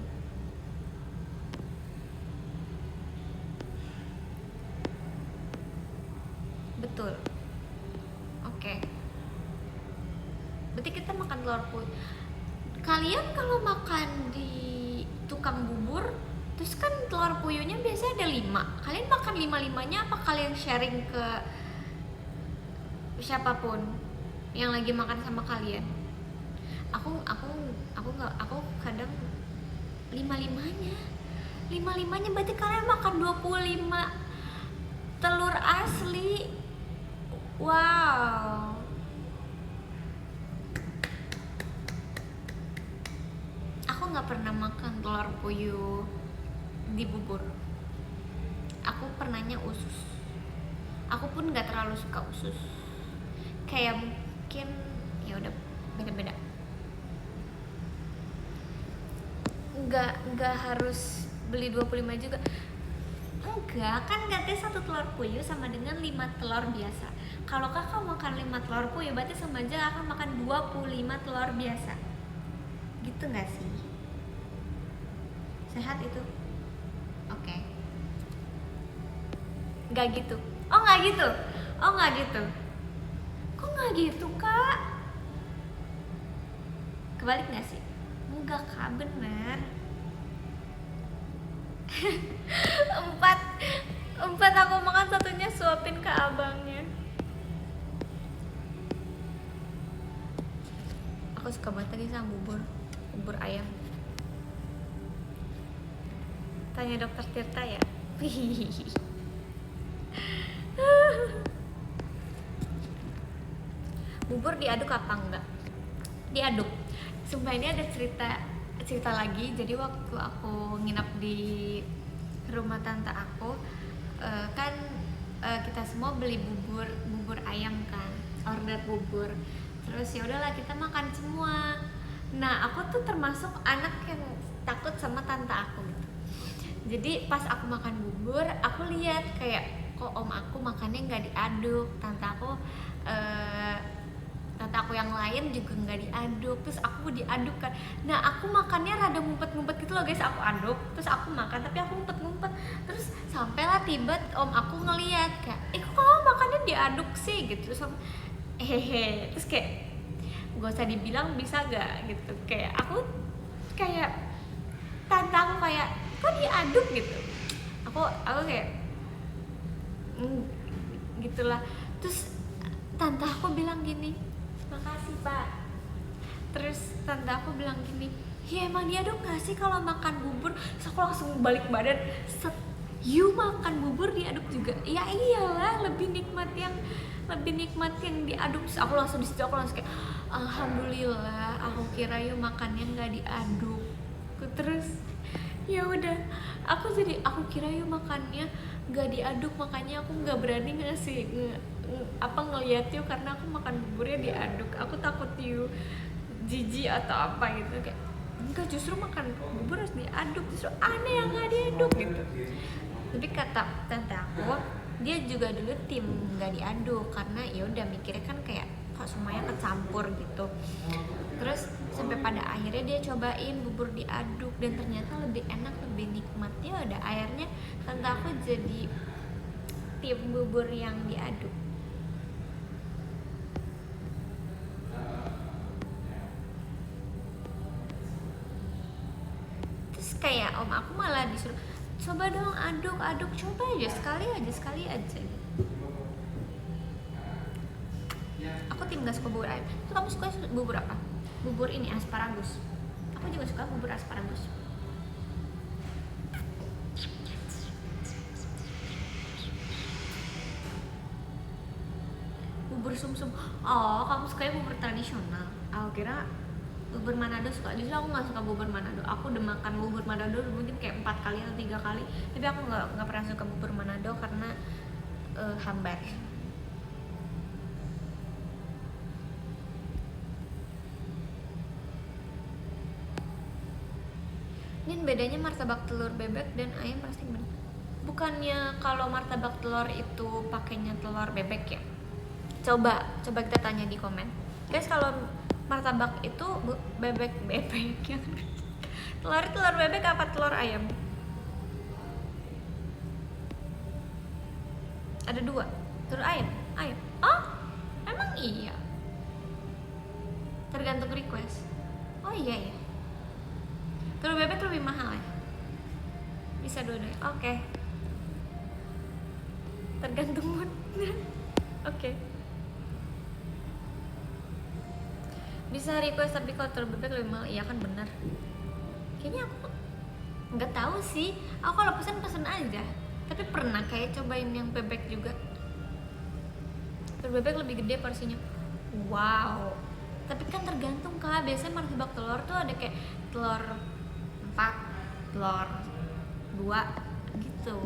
Speaker 1: Betul, oke. Berarti kita makan telur puyuh. Kalian kalau makan di tukang bubur, terus kan telur puyuhnya biasanya ada 5, kalian makan 5-5-nya apa kalian sharing ke siapapun yang lagi makan sama kalian? Aku kadang 5-5-nya berarti kalian makan 25 telur asli. Wow, aku nggak pernah makan telur puyuh di bubur, aku pernahnya usus. Aku pun nggak terlalu suka usus, kayak mungkin ya udah beda-beda. Nggak harus beli 25 juga, enggak kan, katanya satu telur puyuh sama dengan 5 telur biasa. Kalau kakak makan 5 telur puyuh berarti sama aja kakak makan 25 telur biasa, gitu nggak sih? Sehat itu? Oke. Nggak gitu? Oh nggak gitu? Kok nggak gitu kak? Kebalik nggak sih? Enggak kak, bener. 4 aku makan, satunya suapin ke abangnya. Aku suka banget lagi sama bubur ayam. Tanya dokter Tirta ya. Bubur diaduk apa enggak? Diaduk. Sumpah ini ada cerita lagi. Jadi waktu aku nginap di rumah tante aku, kan kita semua beli bubur ayam kan, order bubur. Terus ya udahlah kita makan semua. Nah aku tuh termasuk anak yang takut sama tante aku gitu. Jadi pas aku makan bubur, aku lihat kayak kok om aku makannya nggak diaduk, tante aku yang lain juga nggak diaduk, terus aku diaduk kan. Nah aku makannya rada ngumpet-ngumpet gitu loh guys, aku aduk terus aku makan tapi aku ngumpet-ngumpet, terus sampailah tiba om aku ngeliat kayak kok kamu makannya diaduk sih gitu, terus terus kayak gak usah dibilang bisa gak gitu, kayak aku kayak tante aku kayak kok diaduk gitu, aku kayak gitulah. Terus tante aku bilang gini, makasih pak. Terus tante aku bilang gini, ya emang diaduk gak sih kalau makan bubur? Terus aku langsung balik badan, set, you makan bubur diaduk juga? Ya iyalah, lebih nikmat yang diaduk. Terus aku langsung di situ aku langsung kayak alhamdulillah, aku kira you makannya nggak diaduk. Terus ya udah, aku kira you makannya nggak diaduk, makanya aku nggak berani ngeliat you karena aku makan buburnya diaduk. Aku takut you jijik atau apa gitu, kayak enggak, justru makan bubur harus diaduk, justru aneh yang nggak diaduk gitu. Tapi kata tante aku, dia juga dulu tim nggak diaduk karena ya udah mikirnya kan kayak kok semuanya kecampur gitu. Terus sampai pada akhirnya dia cobain bubur diaduk dan ternyata lebih enak, lebih nikmat. Ya udah akhirnya tante aku jadi tim bubur yang diaduk. Kayak om aku malah disuruh coba dong aduk, coba aja sekali aja. Aku tim gak suka bubur ayam. Itu kamu suka bubur apa? Bubur ini asparagus. Aku juga suka bubur asparagus. Bubur sumsum. Oh, kamu suka bubur tradisional. Aku kira bubur Manado suka. Justru aku nggak suka bubur Manado. Aku udah makan bubur Manado mungkin kayak 4 kali atau 3 kali, tapi aku nggak pernah suka bubur Manado karena hambar. Ini bedanya martabak telur bebek dan ayam pasti bener. Bukannya kalau martabak telur itu pakainya telur bebek ya? Coba kita tanya di komen. Guys, kalau martabak itu bebek yang telur bebek apa telur ayam? Ada 2, telur ayam. Oh, emang iya, tergantung request. Oh iya ya, telur bebek lebih mahal ya, bisa dua-duanya. Oke. Tergantung mood. Oke. Bisa request, tapi kalau telur bebek lebih mahal. Iya kan, benar. Kayaknya aku nggak tahu sih. Aku kalau pesen aja. Tapi pernah kayak cobain yang bebek juga. Telur bebek lebih gede porsinya. Wow. Tapi kan tergantung Kak. Biasanya martabak telur tuh ada kayak telur 4, telur 2 gitu.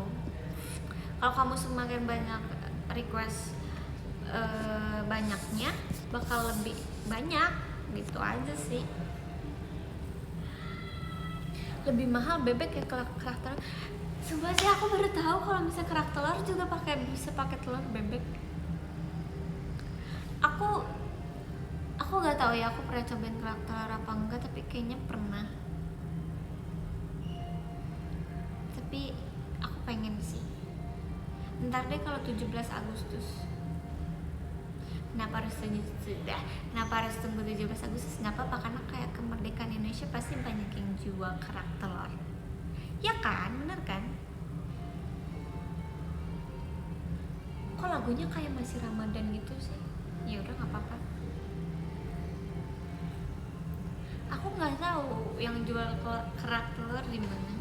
Speaker 1: Kalau kamu semakin banyak request banyaknya bakal lebih banyak gitu aja sih. Lebih mahal bebek ya kerak telur. Sumpah sih aku baru tahu kalau misalnya kerak telur juga bisa pakai telur bebek. Aku nggak tahu ya, aku pernah cobain kerak telur apa enggak, tapi kayaknya pernah. Tapi aku pengen sih. Ntar deh kalau 17 Agustus. Kenapa harus tunggu 17 Agustus? Nggak apa-apa, karena kayak kemerdekaan Indonesia pasti banyak yang jual kerak telur. Ya kan, bener kan? Kok lagunya kayak masih Ramadan gitu sih? Ya udah nggak apa-apa. Aku nggak tahu yang jual kerak telur di mana.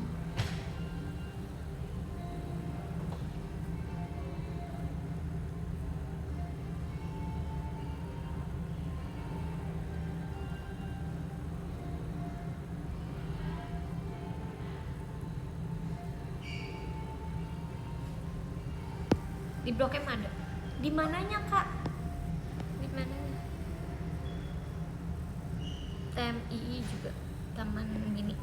Speaker 1: Di Blok M ada. Di mananya Kak? Di mananya? TMII juga. Taman Mini.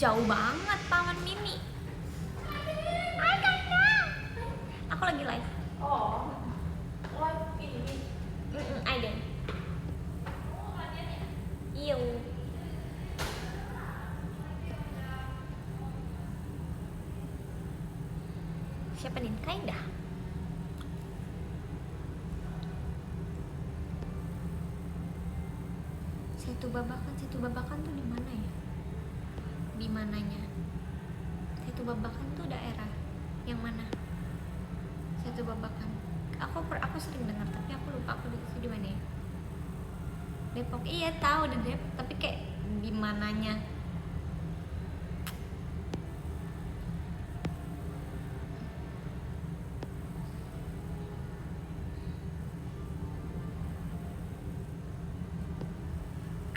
Speaker 1: Jauh banget Taman Mini. Aku lagi live.
Speaker 2: Oh, live ini.
Speaker 1: Ada. Iya. Siapa nih? Kaidah. Situ Babakan tuh di mana ya? Di mananya? Situ Babakan tuh daerah yang mana? Situ Babakan. Aku sering dengar tapi aku lupa aku di mana ya? Depok, iya tahu di Depok, tapi kayak di mananya.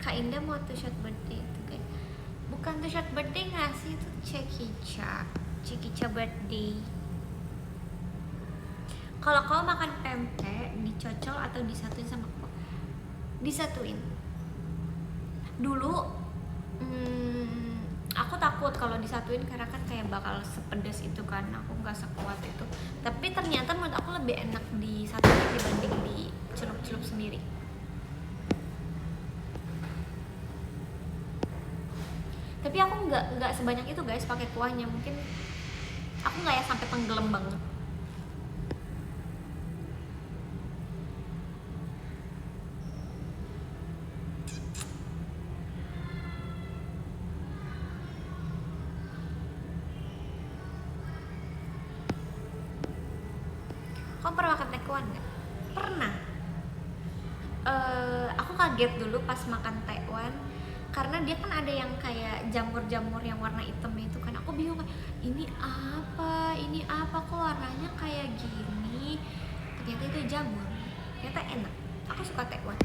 Speaker 1: Kak Indah mau tuh shot birthday itu guys. Bukan tuh shot birthday nggak sih, itu Cekica birthday. Kalau kau makan pempek dicocol atau disatuin sama kok? Disatuin. Dulu aku takut kalau disatuin karena kan kayak bakal sepedas itu kan, aku nggak sekuat itu. Tapi ternyata menurut aku lebih enak disatuin dibanding dicelup-celup sendiri. Tapi aku nggak sebanyak itu guys pakai kuahnya, mungkin aku nggak ya sampai tenggelam banget. Kamu pernah makan tekwan nggak? Pernah. Aku kaget dulu pas makan tekwan karena dia kan ada yang kayak jamur-jamur yang warna hitam itu kan. Aku bingung kan, ini apa kok warnanya kayak gini. Ternyata itu jamur. Ternyata enak. Aku suka tekwan.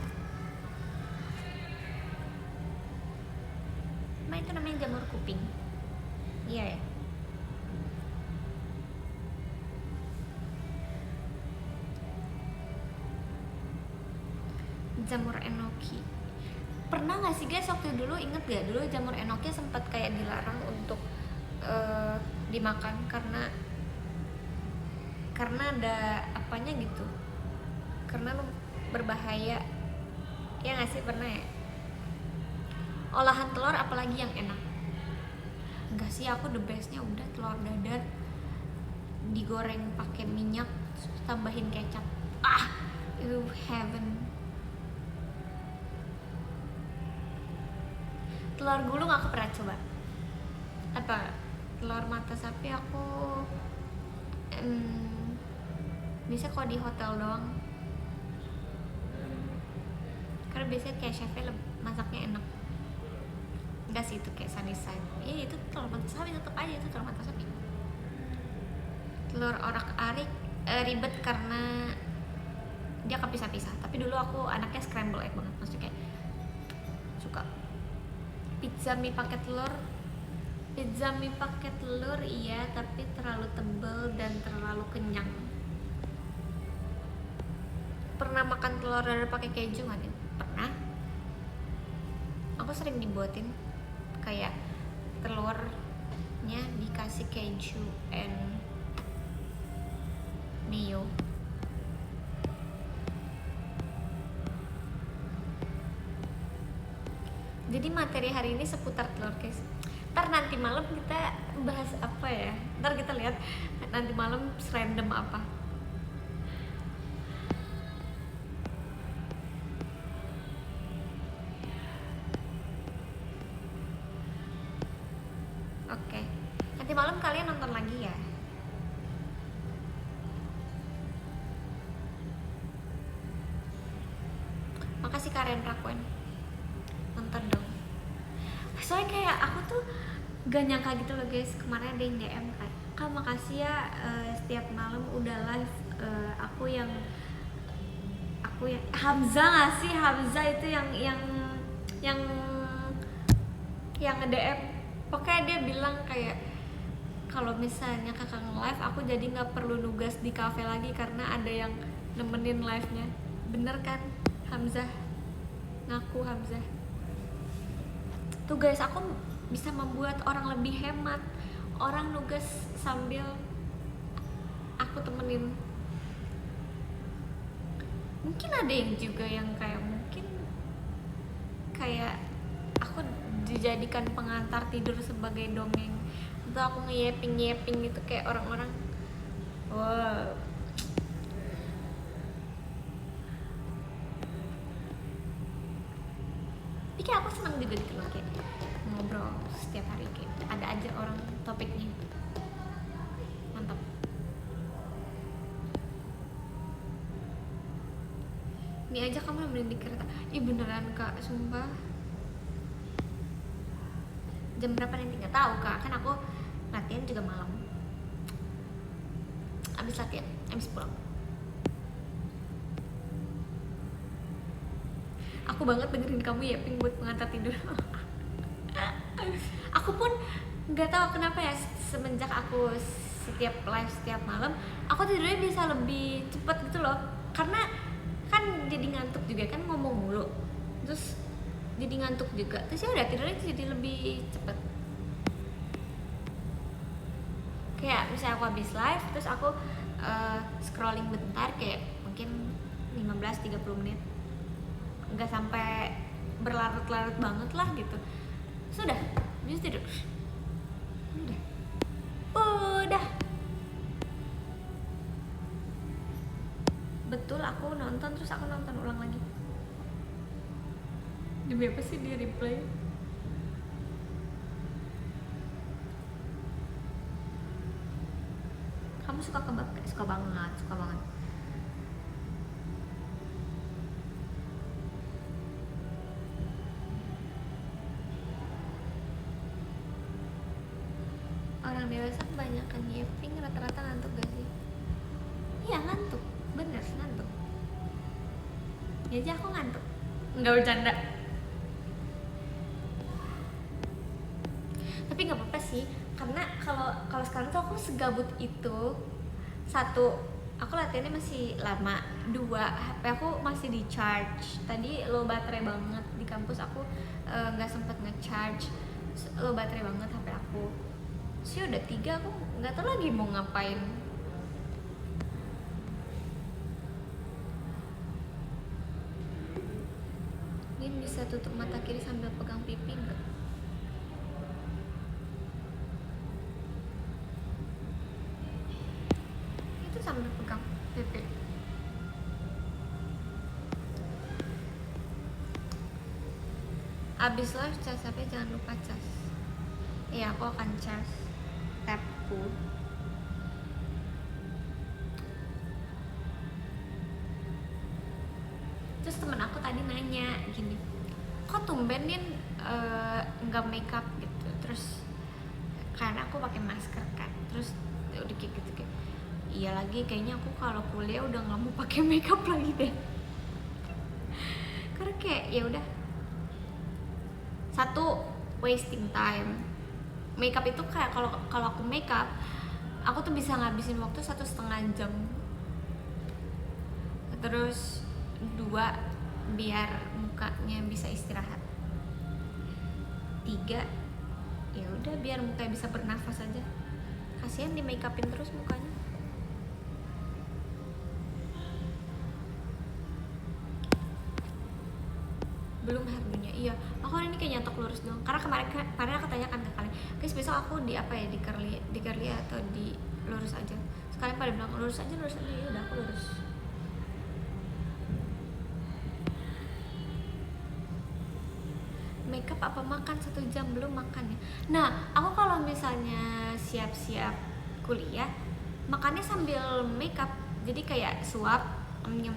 Speaker 1: Nah itu namanya jamur kuping. Iya ya. Jamur enoki. Pernah nggak sih guys waktu dulu, inget gak dulu jamur enoki sempat kayak dilarang untuk dimakan karena ada apanya gitu, karena berbahaya ya nggak sih, pernah ya? Olahan telur apalagi yang enak? Enggak sih, aku the bestnya udah telur dadar digoreng pakai minyak tambahin kecap, itu heaven. Telur gulung aku pernah coba. Apa? Telur mata sapi aku bisa kalau di hotel doang. Karena biasanya kayak chefnya masaknya enak. Enggak sih, itu kayak Sunnyside. Iya itu telur mata sapi, tetap aja itu telur mata sapi. Telur orak-arik ribet karena dia kepisah-pisah. Tapi dulu aku anaknya scramble egg banget, maksudnya kayak suka. Pizza mie pakai telur iya, tapi terlalu tebal dan terlalu kenyang. Pernah makan telur dadar pakai keju nggak nih? Pernah. Aku sering dibuatin kayak telurnya dikasih keju and mayo. Jadi materi hari ini seputar telur guys. Ntar nanti malam kita bahas apa ya? Ntar kita lihat nanti malam random apa. Oke. Nanti malam kalian nonton lagi ya. Makasih Karen Rakwen. Nonton dong. Soalnya kayak aku tuh gak nyangka gitu loh guys, kemarin ada yang DM kan, Kak makasih ya setiap malam udah live. Aku yang Hamzah nggak sih, Hamzah itu yang nge-DM. Pokoknya dia bilang kayak kalau misalnya kakak nge-live aku jadi nggak perlu nugas di cafe lagi karena ada yang nemenin live-nya. Bener kan Hamzah? Ngaku Hamzah. Tuh guys, aku bisa membuat orang lebih hemat. Orang nugas sambil aku temenin. Mungkin ada yang juga yang kayak mungkin kayak aku dijadikan pengantar tidur sebagai dongeng, atau aku ngeyeping gitu kayak orang-orang. Wow. Tapi kayak aku senang juga gitu loh, kayak ngobrol setiap hari, kayak ada aja orang topiknya. Mantap. ini aja kamu nemenin di kereta. Ih beneran kak, sumpah. Jam berapa nanti nggak tahu kak, kan aku latihan juga malam. Abis latihan, abis pulang. Aku banget dengerin kamu ya Pink buat pengantar tidur. Aku pun nggak tahu kenapa ya, semenjak aku setiap live setiap malam aku tidurnya bisa lebih cepet gitu loh, karena kan jadi ngantuk juga kan, ngomong mulu terus jadi ngantuk juga, terus ya udah tidurnya jadi lebih cepet. Kayak misalnya aku habis live terus aku scrolling bentar kayak mungkin 15-30 menit, nggak sampai berlarut-larut banget lah gitu, sudah bisa tidur. Udah betul, aku nonton terus aku nonton ulang lagi. Demi apa sih dia replay? Kamu suka kebab? Suka banget, suka banget. Orang dewasa kebanyakan yeping rata-rata ngantuk gak sih? Iya ngantuk, bener ngantuk. Ya aja aku ngantuk, nggak bercanda. Tapi nggak apa-apa sih, karena kalau sekarang tuh aku segabut itu. Satu, aku latihannya masih lama. Dua, HP aku masih di charge. Tadi low baterai banget di kampus aku, nggak sempet nge-charge, low baterai banget HP aku. Sih udah 3, aku nggak tahu lagi mau ngapain. Dia bisa tutup mata kiri sambil pegang pipi nggak? Itu sambil pegang pipi. Abis live cas HP jangan lupa cas. Iya aku akan cas tabku. Terus temen aku tadi nanya gini, kok tumbenin nggak makeup gitu. Terus karena aku pakai masker kan, terus udah kayak gitu kayak, iya lagi kayaknya aku kalau kuliah udah nggak mau pakai makeup lagi deh. Karena kayak ya udah, satu wasting time. Makeup itu kayak kalau aku makeup, aku tuh bisa ngabisin waktu 1,5 jam. Terus 2, biar mukanya bisa istirahat. 3, ya udah biar mukanya bisa bernafas aja. Kasihan di make upin terus mukanya. Belum harganya, iya. Aku ini kayak nyatok lurus dong. Karena kemarin aku tanyakan ke kalian, guys besok aku di apa ya, di curly atau di lurus aja. Sekalian pada bilang lurus aja. Ya udah aku lurus. Makeup apa makan 1 jam? Belum makan ya. Nah aku kalau misalnya siap-siap kuliah makannya sambil makeup, jadi kayak suap nyem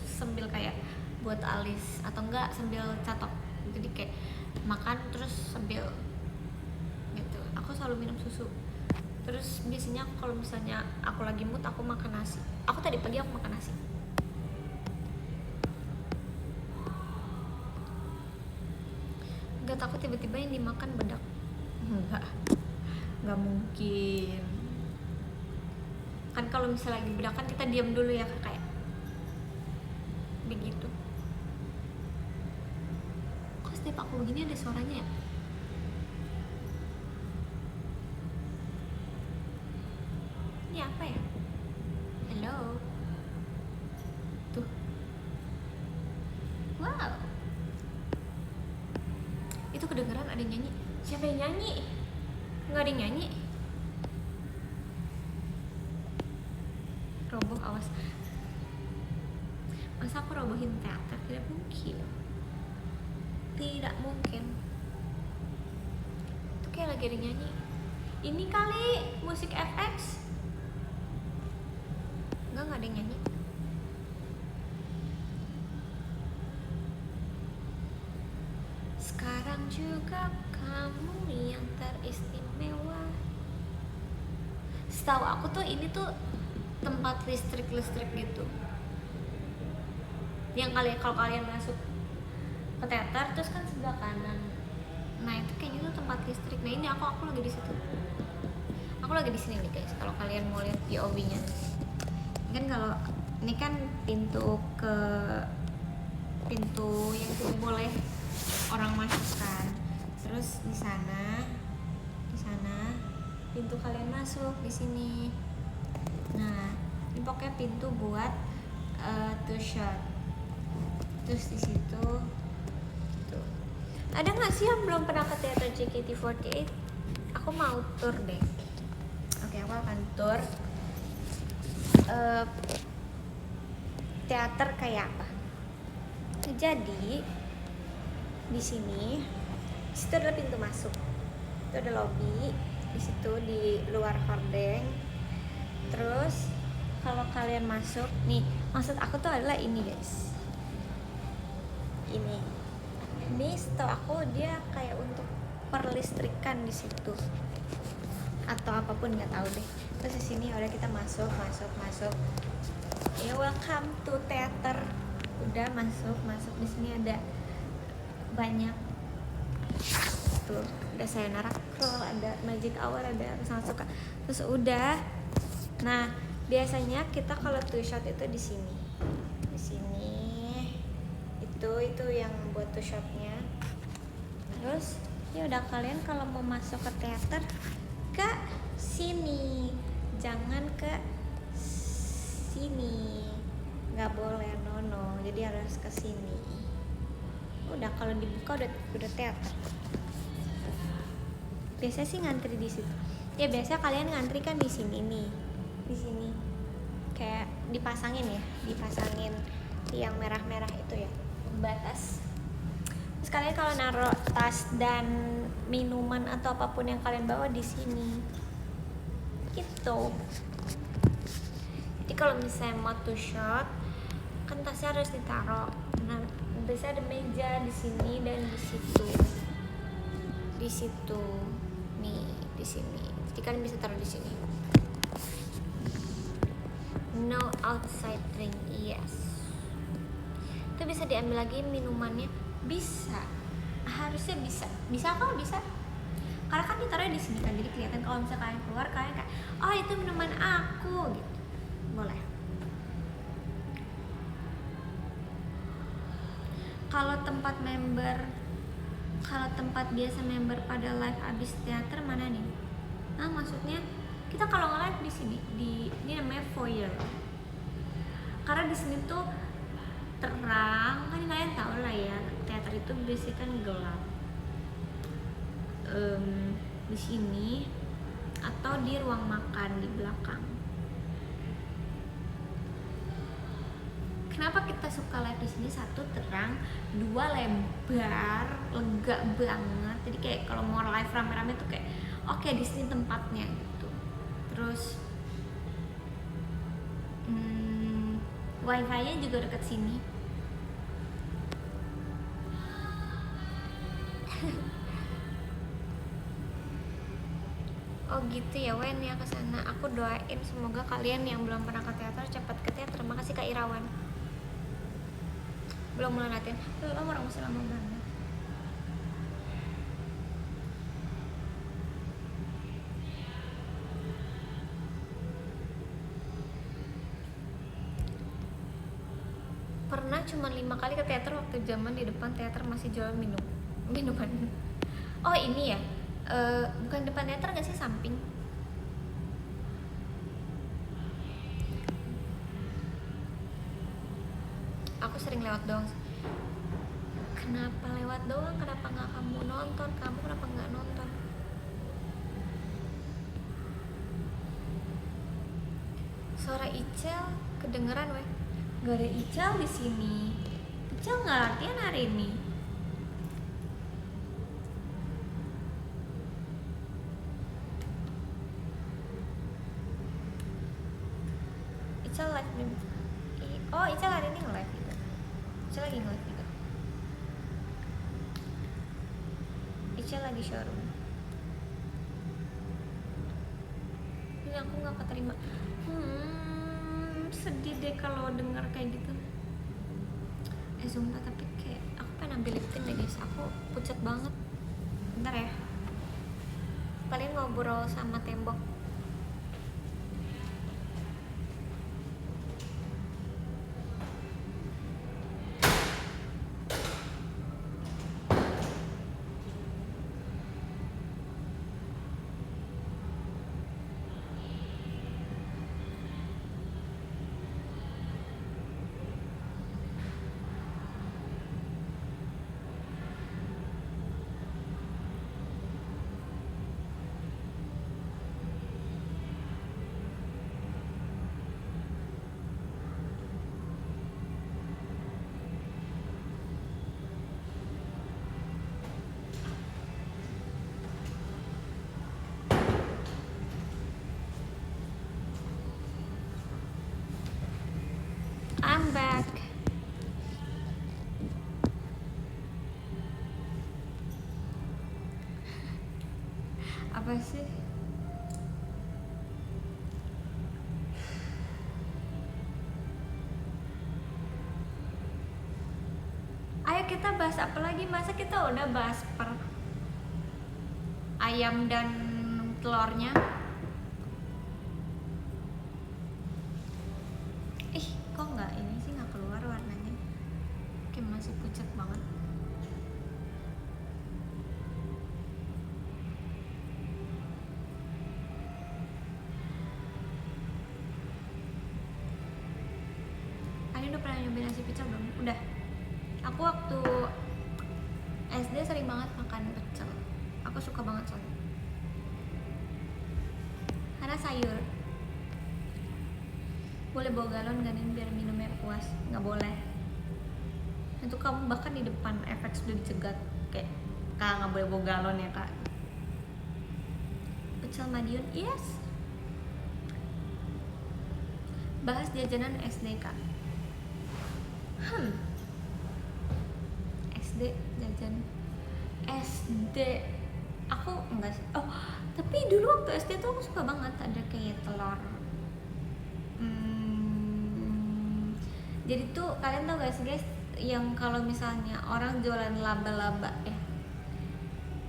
Speaker 1: sambil kayak buat alis, atau enggak sambil catok. Jadi kayak makan terus sambil gitu. Aku selalu minum susu. Terus biasanya kalau misalnya aku lagi mood aku makan nasi. Aku tadi pagi aku makan nasi. Gak takut tiba-tiba yang dimakan bedak? Enggak mungkin. Kan kalau misalnya lagi bedak kan kita diam dulu ya kayak begitu. Kok setiap aku begini ada suaranya ya? Ini apa ya? Hello. Tuh. Wow. Itu kedengeran ada yang nyanyi. Siapa yang nyanyi? Nggak ada yang nyanyi. Roboh, awas. Masa aku robohin teater? Tidak mungkin. Tidak mungkin. Itu kayak lagi ada yang nyanyi. Ini kali musik FX. Enggak ada yang nyanyi. Sekarang juga kamu yang teristimewa. Setahu aku tuh ini tuh tempat listrik gitu. Yang kalau kalian masuk ke teater terus kan sebelah kanan. Nah itu kayaknya tuh tempat listrik. Nah ini aku lagi di situ. Aku lagi di sini nih guys. Kalau kalian mau lihat POV-nya, kan kalau ini kan pintu yang tidak boleh orang masuk kan. Terus di sana pintu kalian masuk di sini. Nah ini pokoknya pintu buat two shot. Terus di situ tuh. Ada nggak sih yang belum pernah ke teater JKT48? Aku mau tour deh. Oke, aku akan tour teater kayak apa. Jadi di sini, situ adalah pintu masuk. Itu ada lobby. Di situ di luar hordeng. Terus kalau kalian masuk, nih maksud aku tuh adalah ini guys. Ini setahu aku dia kayak untuk perlistrikan di situ atau apapun, nggak tahu deh. Terus di sini udah kita masuk. Ya welcome to theater. Udah masuk di sini ada banyak tuh, ada Sayonara Crawl, ada Magic Hour, ada Sangat Suka. Terus udah. Nah, biasanya kita kalau two shot itu di sini. Itu yang buat two shotnya. Terus ya udah, kalian kalau mau masuk ke teater ke sini, jangan ke sini, nggak boleh, no. Jadi harus ke sini. Udah, kalau dibuka udah teater. Biasanya sih ngantri di situ. Ya biasa kalian ngantri kan di sini nih, di sini kayak dipasangin yang merah-merah itu ya, batas. Terus kalian kalau naruh tas dan minuman atau apapun yang kalian bawa di sini gitu. Jadi kalau misalnya mau two shot kan tasnya harus ditaruh. Nah, biasanya ada meja di sini dan di situ nih, di sini. Jadi kalian bisa taruh di sini. No outside drink, yes. Itu bisa diambil lagi minumannya, harusnya bisa kalau bisa, karena kan ditaruh di sini kan, jadi kelihatan. Kalau misalnya kalian keluar, kalian kayak, oh itu minuman aku gitu, boleh. Kalau tempat biasa member pada live abis teater mana nih? Nah maksudnya kita kalau nge-live di sini, ini namanya foyer. Karena di sini tuh terang, kan kalian tahu lah ya, teater itu biasanya kan gelap. Di sini atau di ruang makan di belakang. Kenapa kita suka live di sini? Satu, terang, dua, lebar, lega banget. Jadi kayak kalau mau live rame-rame tuh kayak oke, di sini tempatnya gitu. Terus wifi-nya juga dekat sini. Oh gitu ya Wen ya, kesana. Aku doain semoga kalian yang belum pernah ke teater cepat ke teater. Terima kasih Kak Irawan. Belum mulai latihan. Belum, orang masih lama banget. Pernah cuma 5 kali ke teater waktu zaman di depan teater masih jual minuman. Oh ini ya, bukan depan teater nggak sih, samping. Aku sering lewat doang. Kenapa lewat doang? Kenapa nggak kamu nonton? Kamu kenapa nggak nonton? Suara Icel kedengeran weh. Gak ada Icel di sini. Icel nggak latihan hari ini. Icel live nih. Oh Icel hari ini nge-live juga. Icel lagi nge-live juga. Ica lagi showroom. Ini aku nggak keterima. Sedih deh kalau dengar kayak gitu. Sumpah, tapi kayak aku pengen ambil lip tint deh guys. Aku pucat banget. Bentar ya. Kalian ngobrol sama tembok. I'm back. Apa sih? Ayo kita bahas apa lagi? Masa kita udah bahas per ayam dan telurnya? Kok nggak ini sih, nggak keluar warnanya? Kayak masih pucat banget. Ani udah pernah nyobain nasi pecel belum? Udah. Aku waktu SD sering banget makan pecel. Aku suka banget soalnya. Karena sayur. Boleh bawa galon gak nih biar minumnya puas? Nggak boleh. Itu kamu bahkan di depan efek sudah dicegat kayak kak nggak boleh bawa galon ya kak. Pecel Madiun, yes. Bahas jajanan SD kak. SD jajan SD aku enggak sih. Oh tapi dulu waktu SD tuh aku suka banget ada kayak telur. Jadi tuh kalian tau gak sih guys, yang kalau misalnya orang jualan laba-laba ya,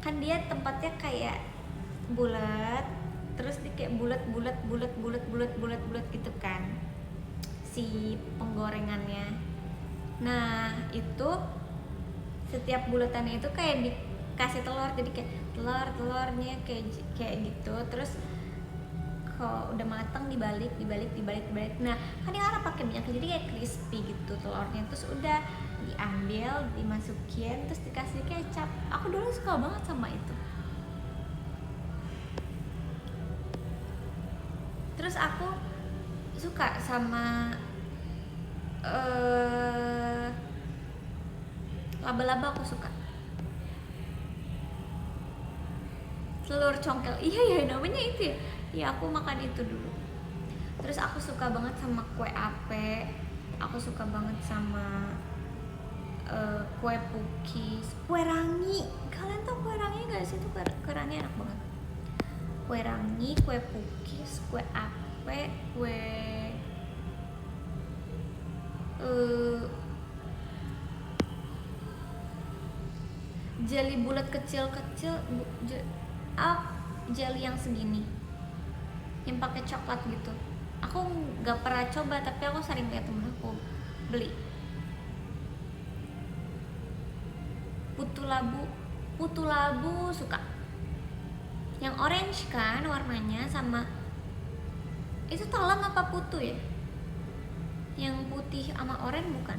Speaker 1: kan dia tempatnya kayak bulat, terus dia kayak bulat gitu kan si penggorengannya. Nah itu setiap bulatannya itu kayak dikasih telur, jadi kayak telurnya kayak gitu. Terus kalau udah matang dibalik. Nah kan yang orang pakai minyak jadi kayak crispy gitu telurnya. Terus udah diambil, dimasukin, terus dikasih kecap. Aku dulu suka banget sama itu. Terus aku suka sama laba-laba, aku suka. Telur congkel, iya ya namanya itu ya. Ya aku makan itu dulu. Terus aku suka banget sama kue ape. Aku suka banget sama kue pukis, kue rangi. Kalian tau kue rangi gak sih? Itu kue rangi enak banget. Kue rangi, kue pukis, kue ape, kue jelly bulat kecil-kecil, jelly yang segini, yang pakai coklat gitu. Aku nggak pernah coba, tapi aku sering lihat temen aku beli. Putu labu suka. Yang orange kan warnanya, sama itu talam apa putu ya? Yang putih sama oranye bukan?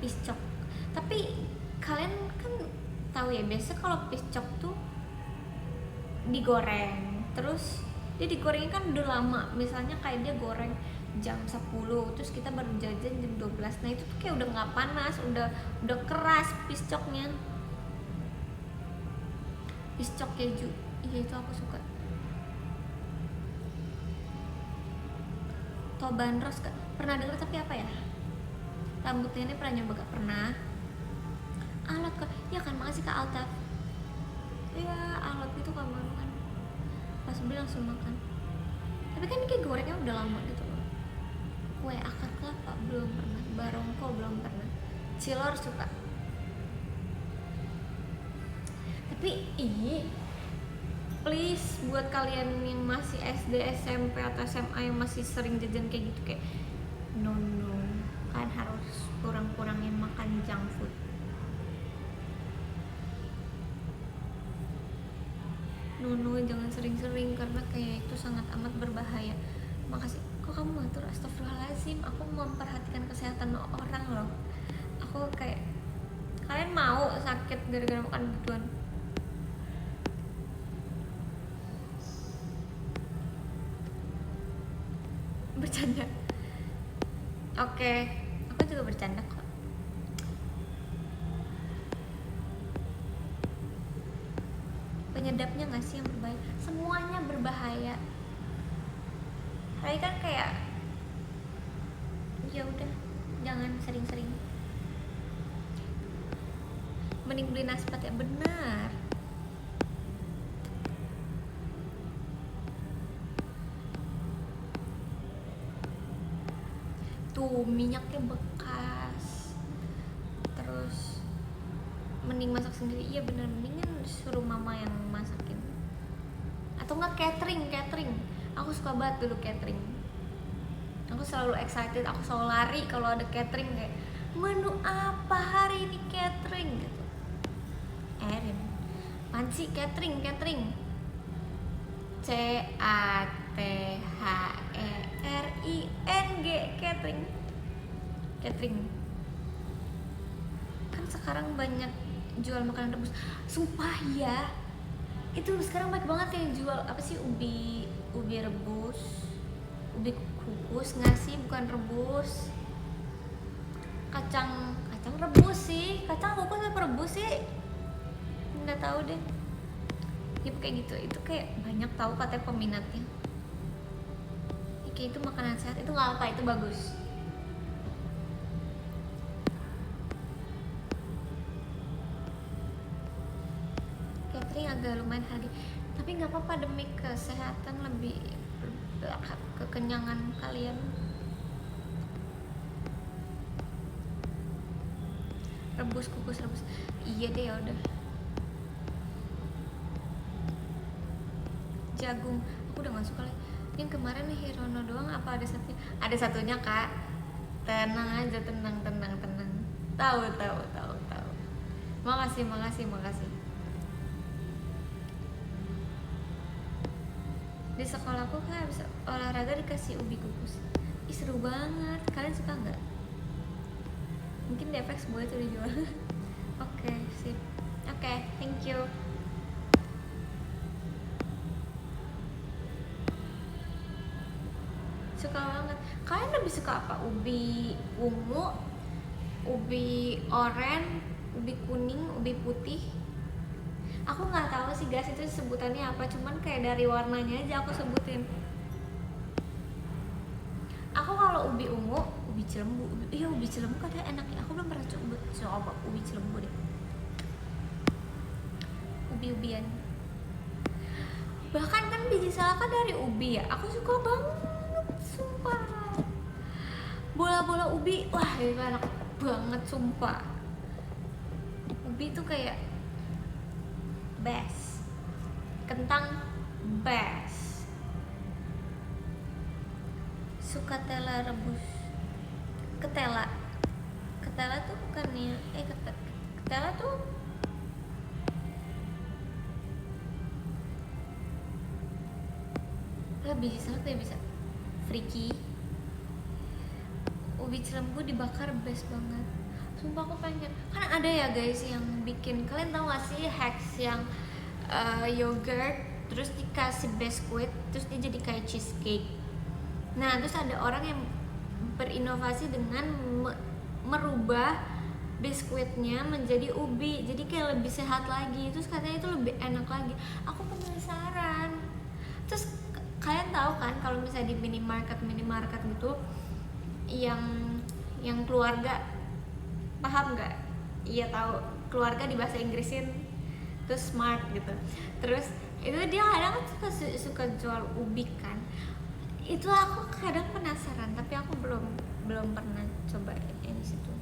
Speaker 1: Piscok. Tapi kalian kan tahu ya, biasa kalau piscok tuh digoreng, terus dia digorengnya kan udah lama. Misalnya kayak dia goreng jam 10, terus kita baru jajan jam 12. Nah itu tuh kayak udah nggak panas, udah keras piscoknya. Piscok keju, iya itu aku suka. Toban Rose pernah denger tapi apa ya? Rambut nenek pernah nyoba gak? Pernah. Alat kok, ya kan, makasih Kak Altaf. ya alot gitu kan makan, pas beli langsung makan. Tapi kan kayak gorengnya udah lama gitu loh. Kue akar kelapa belum pernah, barongko belum pernah, cilor suka. Tapi please buat kalian yang masih SD, SMP atau SMA yang masih sering jajan kayak gitu, kayak no, kan harus kurang-kurangin makan junk food. No, jangan sering-sering karena kayak itu sangat amat berbahaya. Makasih. Kok kamu ngatur? Astagfirullahaladzim, aku memperhatikan kesehatan orang loh. Aku kayak, kalian mau sakit gara-gara makan gituan? Bercanda. Oke, aku juga bercanda kok. Penyedapnya nggak sih yang berbahaya? Semuanya berbahaya. Tapi kan kayak ya udah, jangan sering-sering. Mending beli naspat ya, benar. Tuh minyaknya bekas. Terus mending masak sendiri. Iya bener, mendingan suruh mama yang masakin. Atau enggak catering. Aku suka banget dulu catering. Aku selalu excited, aku selalu lari kalau ada catering, kayak menu apa hari ini catering gitu. Erin, panci catering. CATHERING catering. Kan sekarang banyak jual makanan rebus. Sumpah ya, itu sekarang banyak banget yang jual apa sih, ubi rebus, ubi kukus nggak sih, bukan rebus, kacang rebus sih, kacang kukus apa rebus sih, nggak tahu deh. Ya kayak gitu, itu kayak banyak tahu katanya peminatnya. Ya, kayak itu makanan sehat, itu nggak apa, itu bagus. Catering agak lumayan harga, tapi nggak apa-apa demi kesehatan, lebih kekenyangan kalian. Kukus rebus, iya deh, ya udah. Jagung, aku udah gak suka lagi. Yang kemarin nih Hirono doang, apa ada satunya? Ada satunya kak, tenang aja, tenang. Tahu. Makasih. Di sekolahku kan bisa olahraga dikasih ubi kukus. Ih seru banget, kalian suka nggak? Mungkin di FX boleh tuh dijual. Oke, sip. Oke, thank you. Suka banget. Kalian lebih suka apa? Ubi ungu, ubi oren, ubi kuning, ubi putih? Aku nggak tahu sih guys itu sebutannya apa, cuman kayak dari warnanya aja aku sebutin. Aku kalau ubi ungu, ubi cilembu, ubi cilembu katanya enak ya. Aku belum pernah coba ubi cilembu deh. Ubi-ubian. Bahkan kan biji salaka dari ubi ya. Aku suka banget, sumpah. Bola-bola ubi, wah itu enak banget sumpah. Ubi tuh kayak best. Kentang best. Suka tela rebus. Ketela tuh bukannya ketela tuh biji salak kayak bisa freaky. Ubi cilembu dibakar best banget. Sumpah aku pengen. Kan ada ya guys yang bikin, kalian tahu gak sih hacks yang yogurt terus dikasih biskuit terus dia jadi kayak cheesecake. Nah terus ada orang yang berinovasi dengan merubah biskuitnya menjadi ubi, jadi kayak lebih sehat lagi, terus katanya itu lebih enak lagi. Aku penasaran. Terus kalian tahu kan kalau misalnya di minimarket gitu yang keluarga, paham nggak? Iya tahu, keluarga di bahasa Inggrisin terus smart gitu. Terus itu dia kadang suka jual ubi kan, itu aku kadang penasaran tapi aku belum pernah coba ini situ.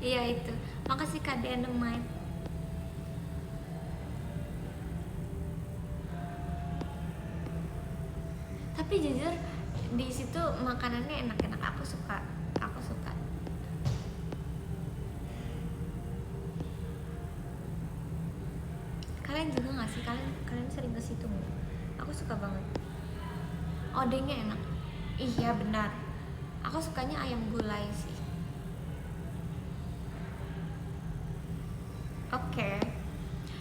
Speaker 1: Iya itu, makasih Kak Dynamite. Tapi jujur di situ makanannya enak-enak, aku suka. Kalian juga nggak sih, kalian sering ke situ nggak? Aku suka banget, odengnya enak. Iya benar, aku sukanya ayam gulai sih. Oke.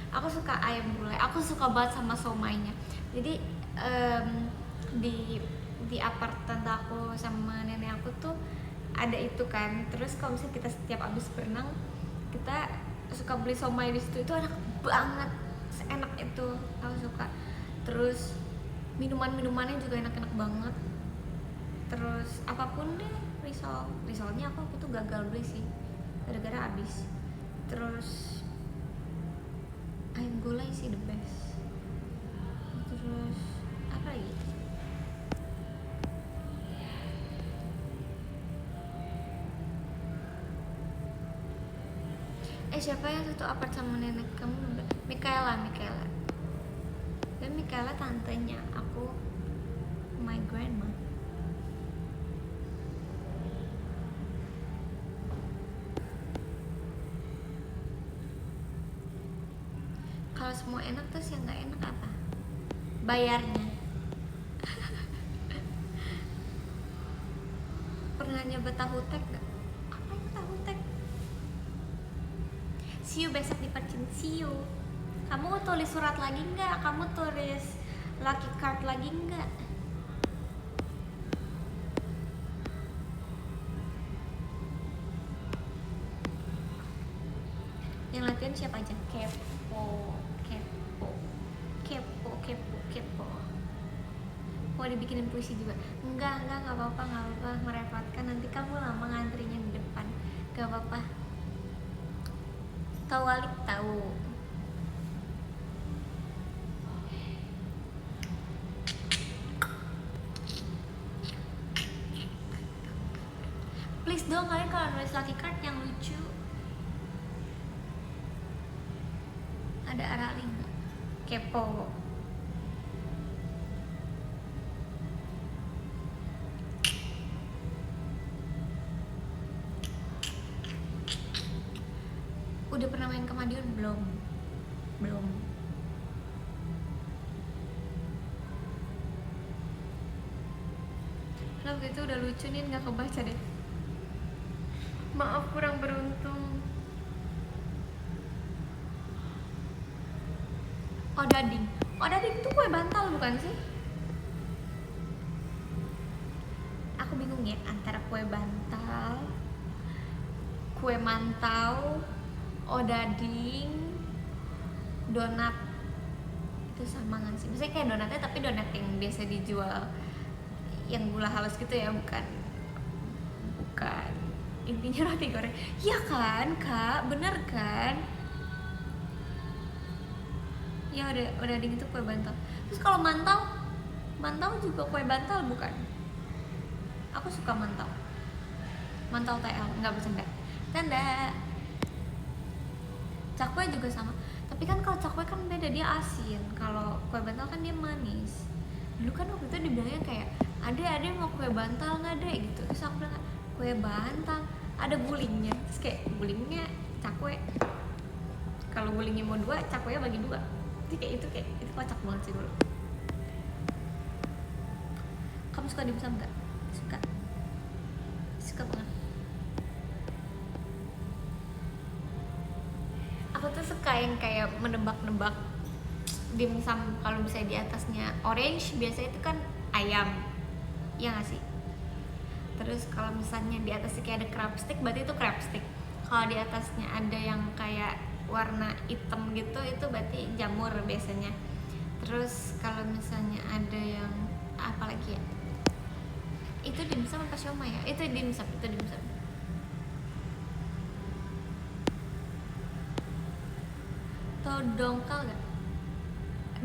Speaker 1: Aku suka ayam gulai, aku suka banget sama somainya. Jadi di apart tante aku sama nenek aku tuh ada itu kan. Terus kalau misalnya kita setiap abis berenang, kita suka beli somai di situ. Itu enak banget, enak itu, aku suka. Terus minumannya juga enak-enak banget. Terus apapun deh, risolnya aku tuh gagal beli sih gara-gara abis. Terus ayam gulai sih the best. Terus apa lagi? Siapa yang satu apart sama nenek kamu? Mikaela. Dan Mikaela tantenya aku, my grandma. Kalau semua enak terus yang nggak enak apa? Bayarnya. Pernah nyoba tahu tek nggak? Apa itu tahu tek? See you besok di Percin. See you. Kamu tulis surat lagi nggak? Kamu tulis lucky card lagi nggak? Yang latihan siapa aja? Kepo. Mau dibikinin puisi juga? Enggak apa-apa, merepotkan. Nanti kamu lama ngantrinya di depan. Gak apa-apa. Tahu Alik tahu. Please dong kalian kalau nulis lucky card yang lucu. Ada Arali nggak? Kepo. Udah pernah main ke Madiun belum? Kalau gitu udah lucu nih, nggak kebaca deh. Maaf kurang beruntung. Odading itu kue bantal bukan sih? Aku bingung ya antara kue bantal, kue mantau, odading, donat. Itu sama nggak sih? Maksudnya kayak donatnya tapi donat yang biasa dijual yang gula halus gitu ya, bukan intinya roti goreng. Iya kan Kak, bener kan? Ya udah dingin itu kue bantal. Terus kalau mantau juga kue bantal bukan? Aku suka mantau TL, nggak bercanda. Tanda. Cakwe juga sama. Tapi kan kalau cakwe kan beda, dia asin. Kalau kue bantal kan dia manis. Dulu kan waktu itu dibilangnya kayak, Ade mau kue bantal nggak deh gitu. Terus aku bilang kue bantal ada gulingnya. Terus kayak gulingnya cakwe. Kalau gulingnya mau 2, cakwenya bagi 2. Kayak itu kocak banget sih dulu. Kamu suka dimsum nggak? Suka banget. Aku tuh suka yang kayak menebak-nebak dimsum. Kalau bisa di atasnya orange, biasanya itu kan ayam, ya nggak sih? Terus kalau misalnya di atasnya kayak ada crab stick, berarti itu crab stick. Kalau di atasnya ada yang kayak warna hitam gitu, itu berarti jamur biasanya. Terus kalau misalnya ada yang apa lagi ya, itu Itu dimsum apa siomay ya? Itu dimsum. Tau dongkal gak?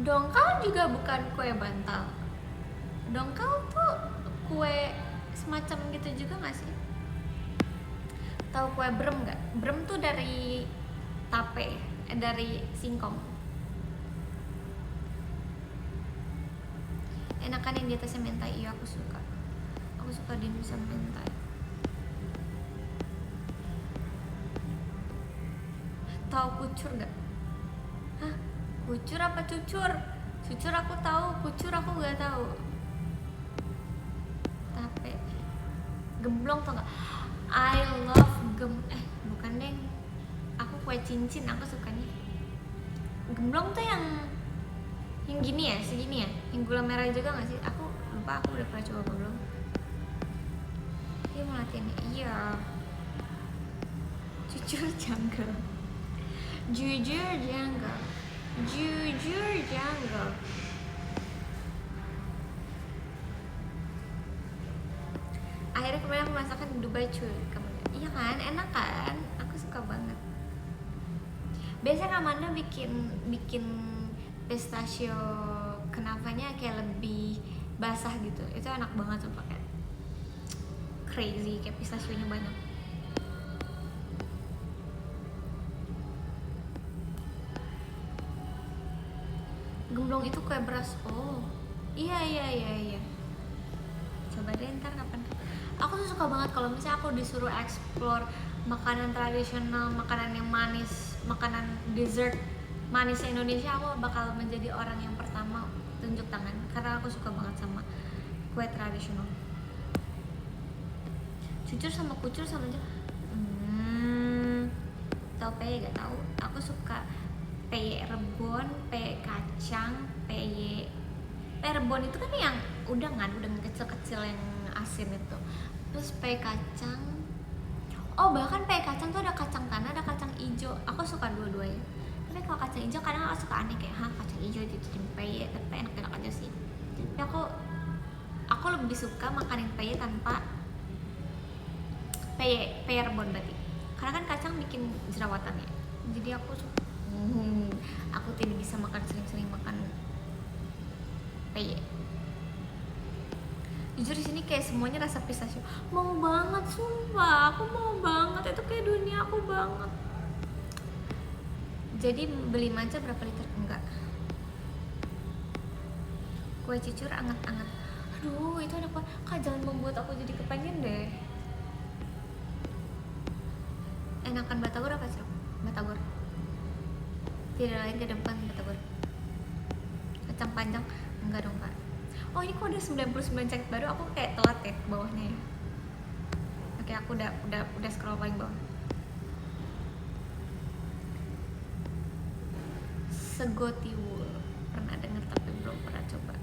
Speaker 1: Dongkal juga bukan kue bantal. Dongkal tuh kue semacam gitu juga gak sih? Tahu kue brem gak? Brem tuh dari tape, dari singkong. Enakan yang di atasnya mentai, iya aku suka dimsum mentai. Tahu kucur gak? Hah? Kucur apa cucur? Cucur aku tahu, kucur aku gak tahu. Tape, gemblong tau gak? I love bukan deng. Aku kue cincin aku sukanya. Gemblong tuh yang gini ya, segini ya, yang gula merah juga gak sih? Aku lupa, aku udah pernah coba apa belum. Dia mau latihan, iya. Jujur jungle. Akhirnya kemarin aku masakan di Dubai cuy. Iya kan, enak kan? Aku suka banget. Biasanya Amanda bikin pistachio kenafanya kayak lebih basah gitu. Itu enak banget tuh pakai crazy, kayak pistachionya banyak. Gemblong itu kue beras. Oh iya. Coba deh ntar kapan. Aku tuh suka banget kalau misalnya aku disuruh explore makanan tradisional, makanan yang manis, makanan dessert manis Indonesia, aku bakal menjadi orang yang pertama tunjuk tangan karena aku suka banget sama kue tradisional. Jujur sama kucur sama aja. Tahu peye gak tahu? Aku suka peye rebon, peye kacang, peye rebon itu kan yang udang kecil-kecil yang asin itu. Terus peye kacang. Oh bahkan peye kacang tuh ada kacang tanah, ada kacang hijau. Aku suka dua-duanya. Tapi kalau kacang hijau kadang aku suka aneh kayak kacang hijau dijadiin peye, tapi enak-enak aja sih. Tapi aku lebih suka makanin peye tanpa peye rebon berarti. Karena kan kacang bikin jerawatan ya. Jadi aku tidak bisa sering-sering makan peye. Jujur di sini kayak semuanya rasa pistachio. Mau banget sumpah, aku mau banget. Itu kayak dunia aku banget. Jadi beli matcha berapa liter? Enggak. Kue cucur anget-anget. Aduh, itu ada kue. Kak jangan membuat aku jadi kepengen deh. Enakan batagor apa sih? Batagor. Tidak lain tidak bukan batagor. Kacang panjang enggak dong kak. Oh ini kok ada 99 chat baru, aku kayak telat ya ke bawahnya ya. Oke aku udah scroll paling bawah. Segotiwul pernah denger tapi belum pernah coba.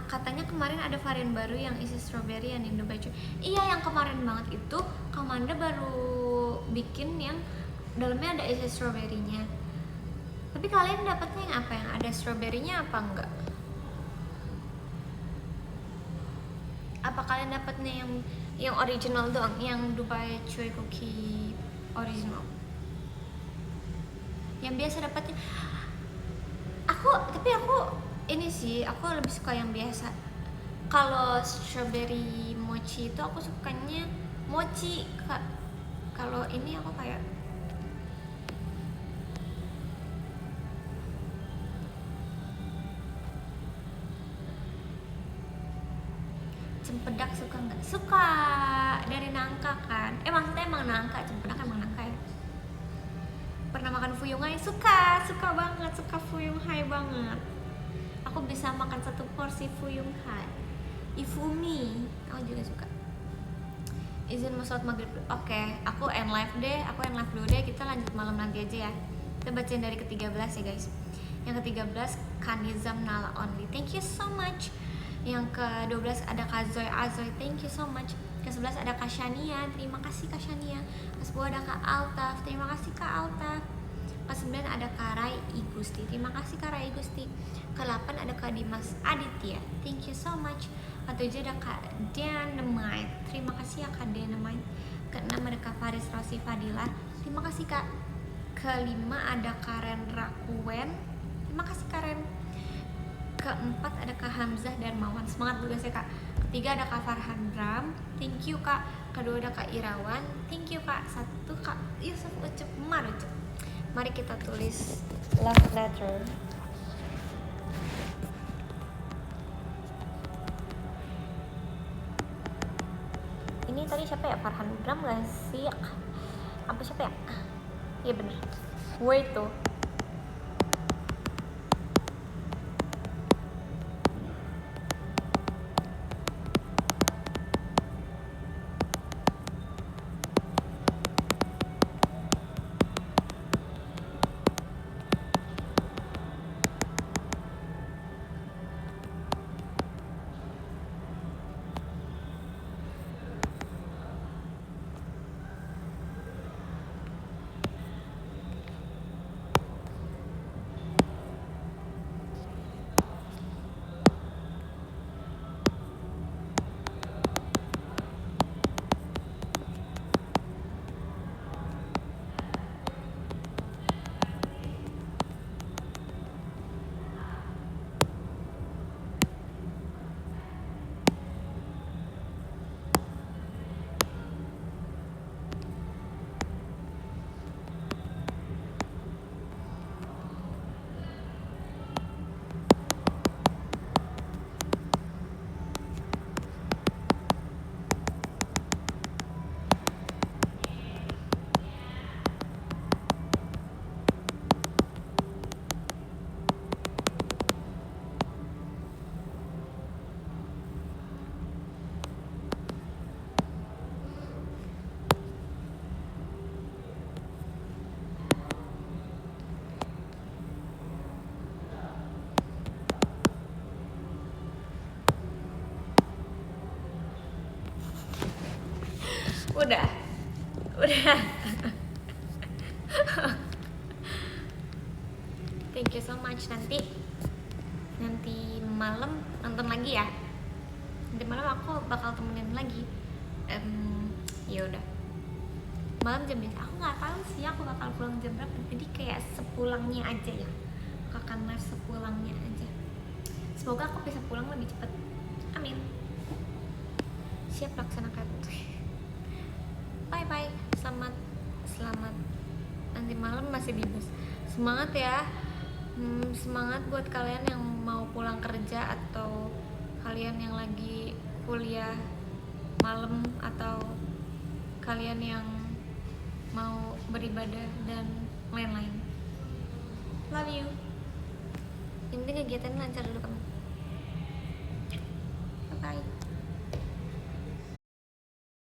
Speaker 1: Katanya kemarin ada varian baru yang isi strawberry yang Indo Baju. Iya yang kemarin banget itu Kamanda baru bikin yang dalamnya ada isi strawberry-nya. Tapi kalian dapatnya yang apa? Yang ada strawberry-nya apa enggak? Apa kalian dapatnya yang original doang, yang Dubai Chewy Cookie original? Yang biasa dapatnya aku ini sih, aku lebih suka yang biasa. Kalau strawberry mochi itu aku sukanya mochi. Kalau ini aku kayak cempedak suka nggak? Suka, dari nangka kan? Maksudnya emang nangka, cempedak emang nangka ya. Pernah makan fuyung hai? Suka banget, suka fuyung hai banget. Aku bisa makan 1 porsi fuyung hai. Ifumi, aku juga suka. Izin mau sholat maghrib. Oke, aku end live dulu deh. Kita lanjut malam nanti aja ya. Kita bacain dari ke-13 ya guys. Yang ke-13 Kanizam Nala Only, thank you so much. Yang ke-12 ada Kazoy Azoy, thank you so much. Ke-11 ada Kak Shania, terima kasih Kak Shania. Ke-10 ada Kak Altaf, terima kasih Kak Altaf. Ke-9 ada Kak Rai Igusti, terima kasih Kak Rai Igusti. Ke-8 ada Kak Dimas Aditya, thank you so much. Ke-7 ada Kak Dynamite, terima kasih ya Kak Dynamite. Ke-6 ada Kak Faris Rosi Fadila, terima kasih Kak. Ke-5 ada Karen Rakuen, terima kasih Karen. Ke-4 ada Kak Hamzah Darmawan, semangat tugas ya Kak. Ke-3 ada Kak Farhan Ram, thank you Kak. Ke-2 ada Kak Irawan, thank you Kak. 1 Kak Yusuf Ucup Marucup. Mari kita tulis love letter. Ini tadi siapa ya? Farhan Ram gak sih? Apa siapa ya? Iya bener, wait tuh. Udah thank you so much. Nanti malam nonton lagi ya. Nanti malam aku bakal temenin lagi. Ya udah, malam jam berapa aku nggak tahu sih, aku bakal pulang jam berapa, jadi kayak sepulangnya aja ya, aku akan live sepulangnya aja. Semoga aku bisa pulang lebih cepat, amin. Siap laksanakan. Bye bye, selamat nanti malam masih di bus. Semangat ya. Semangat buat kalian yang mau pulang kerja atau kalian yang lagi kuliah malam atau kalian yang mau beribadah dan lain-lain. Love you. Intinya kegiatan lancar dulu kamu. Bye bye.